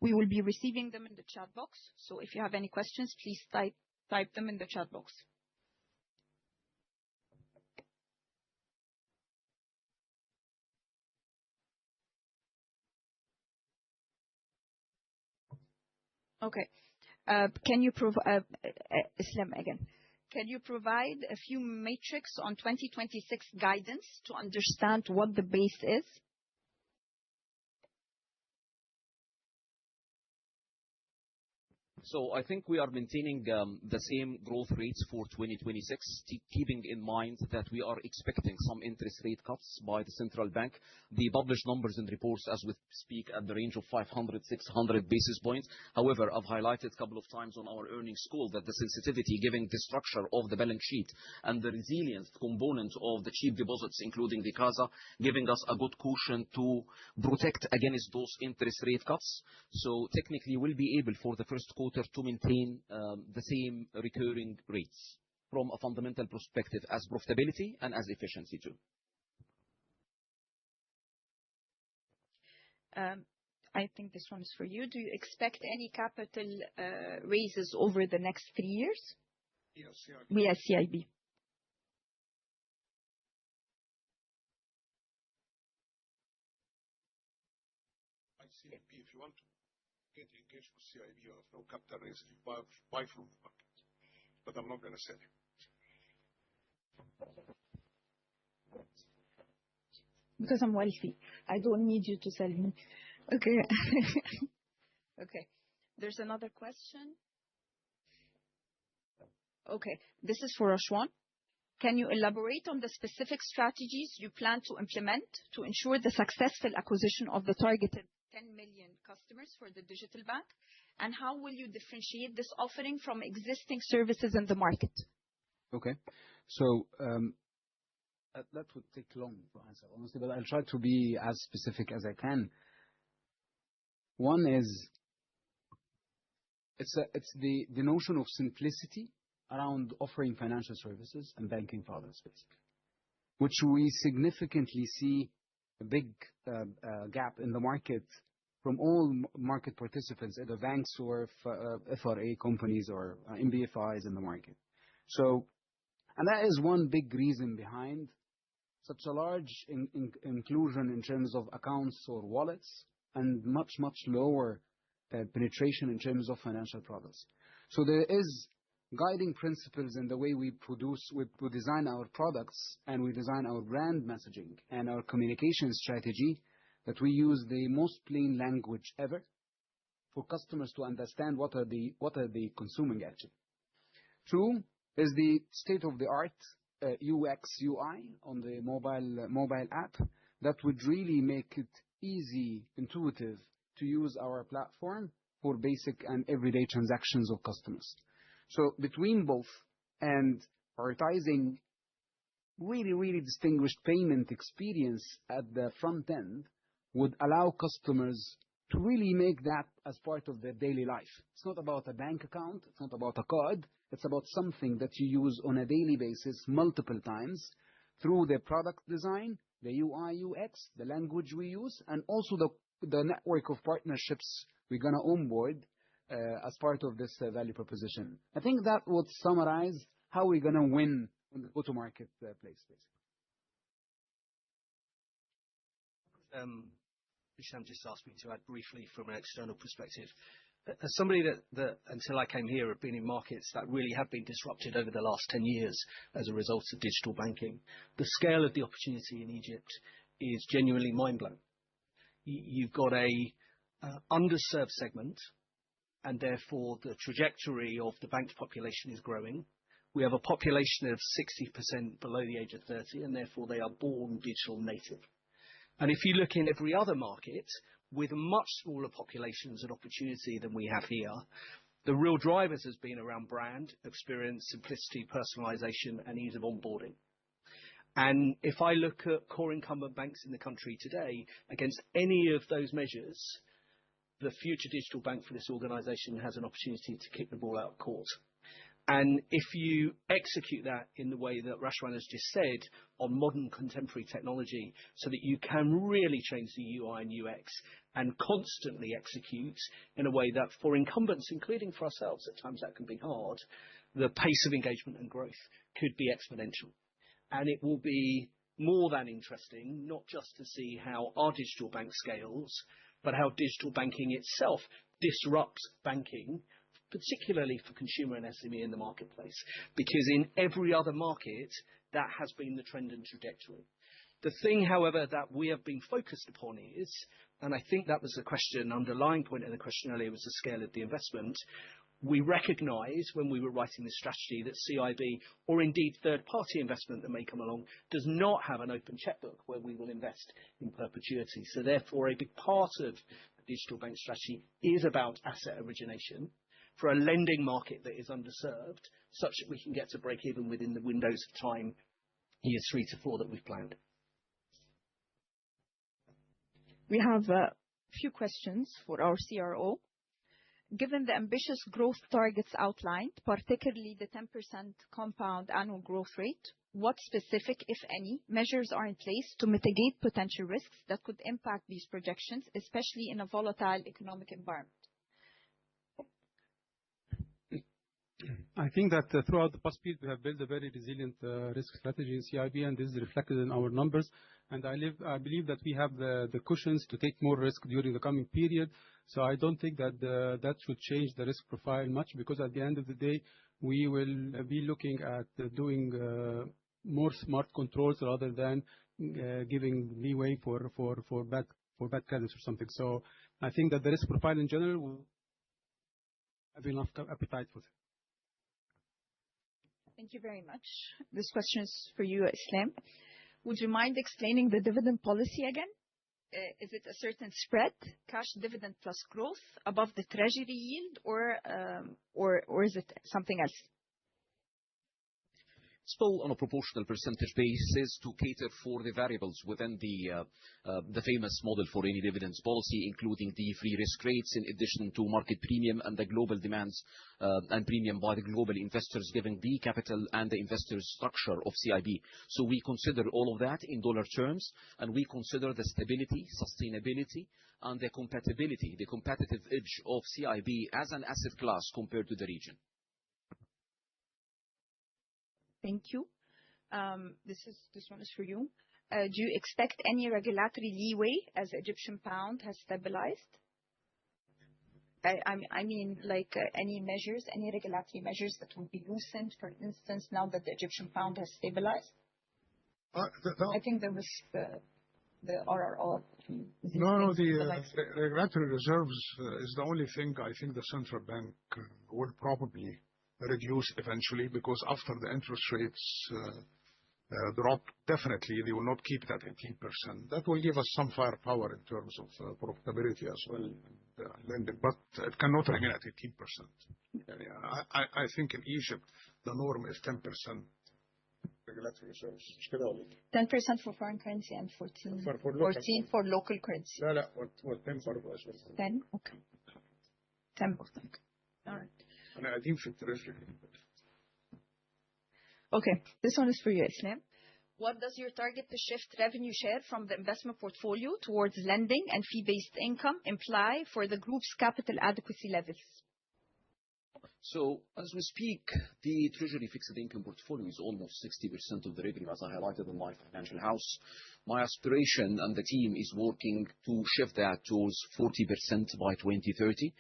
we will be receiving them in the chat box. So if you have any questions, please type them in the chat box. Okay. Can you provide Islam again? Can you provide a few metrics on 2026 guidance to understand what the base is? So I think we are maintaining the same growth rates for 2026, keeping in mind that we are expecting some interest rate cuts by the central bank. The published numbers and reports as we speak at the range of 500-600 basis points. However, I've highlighted a couple of times on our earnings call that the sensitivity, given the structure of the balance sheet and the resilience component of the cheap deposits, including the CASA, giving us a good cushion to protect against those interest rate cuts. So technically, we'll be able for the first quarter to maintain the same recurring rates from a fundamental perspective as profitability and as efficiency too. I think this one is for you. Do you expect any capital raises over the next 3 years? Yes, CIB. We at CIB. If you want to get engaged with CIB or no capital raise, you buy from the market. But I'm not going to sell you. Because I'm wealthy. I don't need you to sell me. Okay. Okay. There's another question. Okay, this is for Rashwan. Can you elaborate on the specific strategies you plan to implement to ensure the successful acquisition of the targeted 10 million customers for the digital bank? And how will you differentiate this offering from existing services in the market? Okay. So that would take long to answer, honestly, but I'll try to be as specific as I can. One is, it's the notion of simplicity around offering financial services and banking products, basically, which we significantly see a big gap in the market from all market participants, either banks or FRA companies or MBFIs in the market. So, and that is one big reason behind such a large inclusion in terms of accounts or wallets and much, much lower penetration in terms of financial products. So there is guiding principles in the way we design our products and we design our brand messaging and our communication strategy, that we use the most plain language ever for customers to understand what are they consuming actually. Two is the state-of-the-art UX UI on the mobile app that would really make it easy, intuitive to use our platform for basic and everyday transactions of customers. So between both and prioritizing really, really distinguished payment experience at the front end would allow customers to really make that as part of their daily life. It's not about a bank account. It's not about a card. It's about something that you use on a daily basis multiple times through the product design, the UI, UX, the language we use, and also the network of partnerships we're going to onboard as part of this value proposition. I think that would summarize how we're going to win in the go-to-market place, basically. Hisham just asked me to add briefly from an external perspective. As somebody that until I came here have been in markets that really have been disrupted over the last 10 years as a result of digital banking, the scale of the opportunity in Egypt is genuinely mind-blowing. You've got a underserved segment, and therefore the trajectory of the banked population is growing. We have a population of 60% below the age of 30, and therefore they are born digital native. And if you look in every other market with much smaller populations and opportunity than we have here, the real drivers has been around brand, experience, simplicity, personalization, and ease of onboarding. And if I look at core incumbent banks in the country today, against any of those measures, the future digital bank for this organization has an opportunity to kick the ball out of court. And if you execute that in the way that Rashwan has just said, on modern contemporary technology, so that you can really change the UI and UX and constantly execute in a way that for incumbents, including for ourselves, at times that can be hard, the pace of engagement and growth could be exponential. And it will be more than interesting, not just to see how our digital bank scales, but how digital banking itself disrupts banking, particularly for consumer and SME in the marketplace. Because in every other market, that has been the trend and trajectory. The thing, however, that we have been focused upon is, and I think that was the question, underlying point in the question earlier, was the scale of the investment. We recognize when we were writing this strategy that CIB, or indeed third-party investment that may come along, does not have an open checkbook where we will invest in perpetuity. So therefore, a big part of the digital bank strategy is about asset origination for a lending market that is underserved, such that we can get to break even within the windows of time, years 3 to 4 that we've planned. We have a few questions for our CRO. Given the ambitious growth targets outlined, particularly the 10% compound annual growth rate, what specific, if any, measures are in place to mitigate potential risks that could impact these projections, especially in a volatile economic environment? I think that throughout the past period, we have built a very resilient risk strategy in CIB, and this is reflected in our numbers. And I believe that we have the cushions to take more risk during the coming period. So I don't think that that should change the risk profile much, because at the end of the day, we will be looking at doing more smart controls rather than giving leeway for bad credits or something. So I think that the risk profile in general will have enough appetite for that. Thank you very much. This question is for you, Islam. Would you mind explaining the dividend policy again? Is it a certain spread, cash dividend plus growth above the treasury yield, or is it something else? Still on a proportional percentage basis to cater for the variables within the famous model for any dividends policy, including the free risk rates, in addition to market premium and the global demands and premium by the global investors, given the capital and the investors structure of CIB. So we consider all of that in dollar terms, and we consider the stability, sustainability, and the compatibility, the competitive edge of CIB as an asset class compared to the region. Thank you. This one is for you. Do you expect any regulatory leeway as the Egyptian pound has stabilized? I mean, like any measures, any regulatory measures that will be loosened, for instance, now that the Egyptian pound has stabilized? I think there was the RRR. No, the regulatory reserves is the only thing I think the central bank will probably reduce eventually, because after the interest rates drop, definitely they will not keep it at 18%. That will give us some firepower in terms of profitability as well, lending, but it cannot remain at 18%. I think in Egypt the norm is 10% regulatory reserves. 10% for foreign currency and 14 for local currency. لا 10 برضه as well. 10, okay. 10 both. Okay. All right. أنا قاعدين في التريجري. Okay, this one is for you, Islam. What does your target to shift revenue share from the investment portfolio towards lending and fee-based income imply for the group's capital adequacy levels? So as we speak, the treasury fixed income portfolio is almost 60% of the revenue, as I highlighted in my financial house. My aspiration and the team is working to shift that towards 40% by 2030.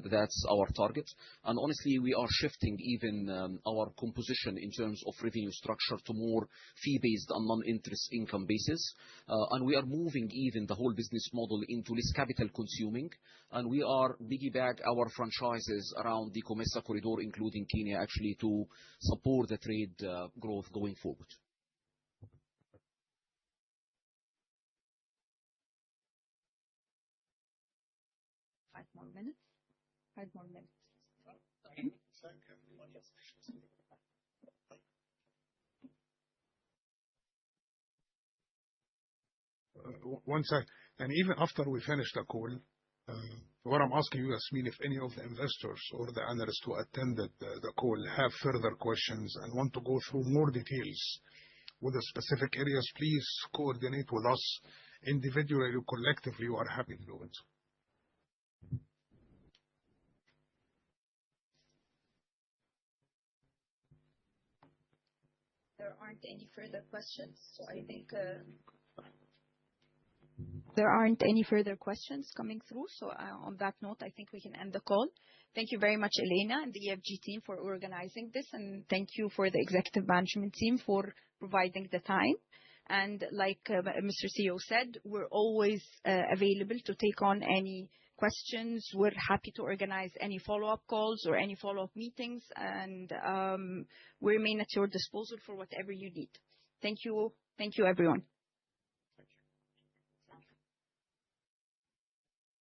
That's our target. And honestly, we are shifting even our composition in terms of revenue structure to more fee-based and non-interest income basis. And we are moving even the whole business model into less capital consuming. And we are piggyback our franchises around the COMESA corridor, including Kenya, actually to support the trade growth going forward. 5 more minutes. 5 more minutes. One sec. And even after we finish the call, what I'm asking you, Yasmin, if any of the investors or the analysts who attended the call have further questions and want to go through more details with the specific areas, please coordinate with us individually or collectively. You are happy to do it. There aren't any further questions, so I think there aren't any further questions coming through. So on that note, I think we can end the call. Thank you very much, Elena and the EFG team, for organizing this, and thank you for the executive management team for providing the time. And like Mr. CEO said, we're always available to take on any questions. We're happy to organize any follow-up calls or any follow-up meetings, and we remain at your disposal for whatever you need. Thank you. Thank you, everyone.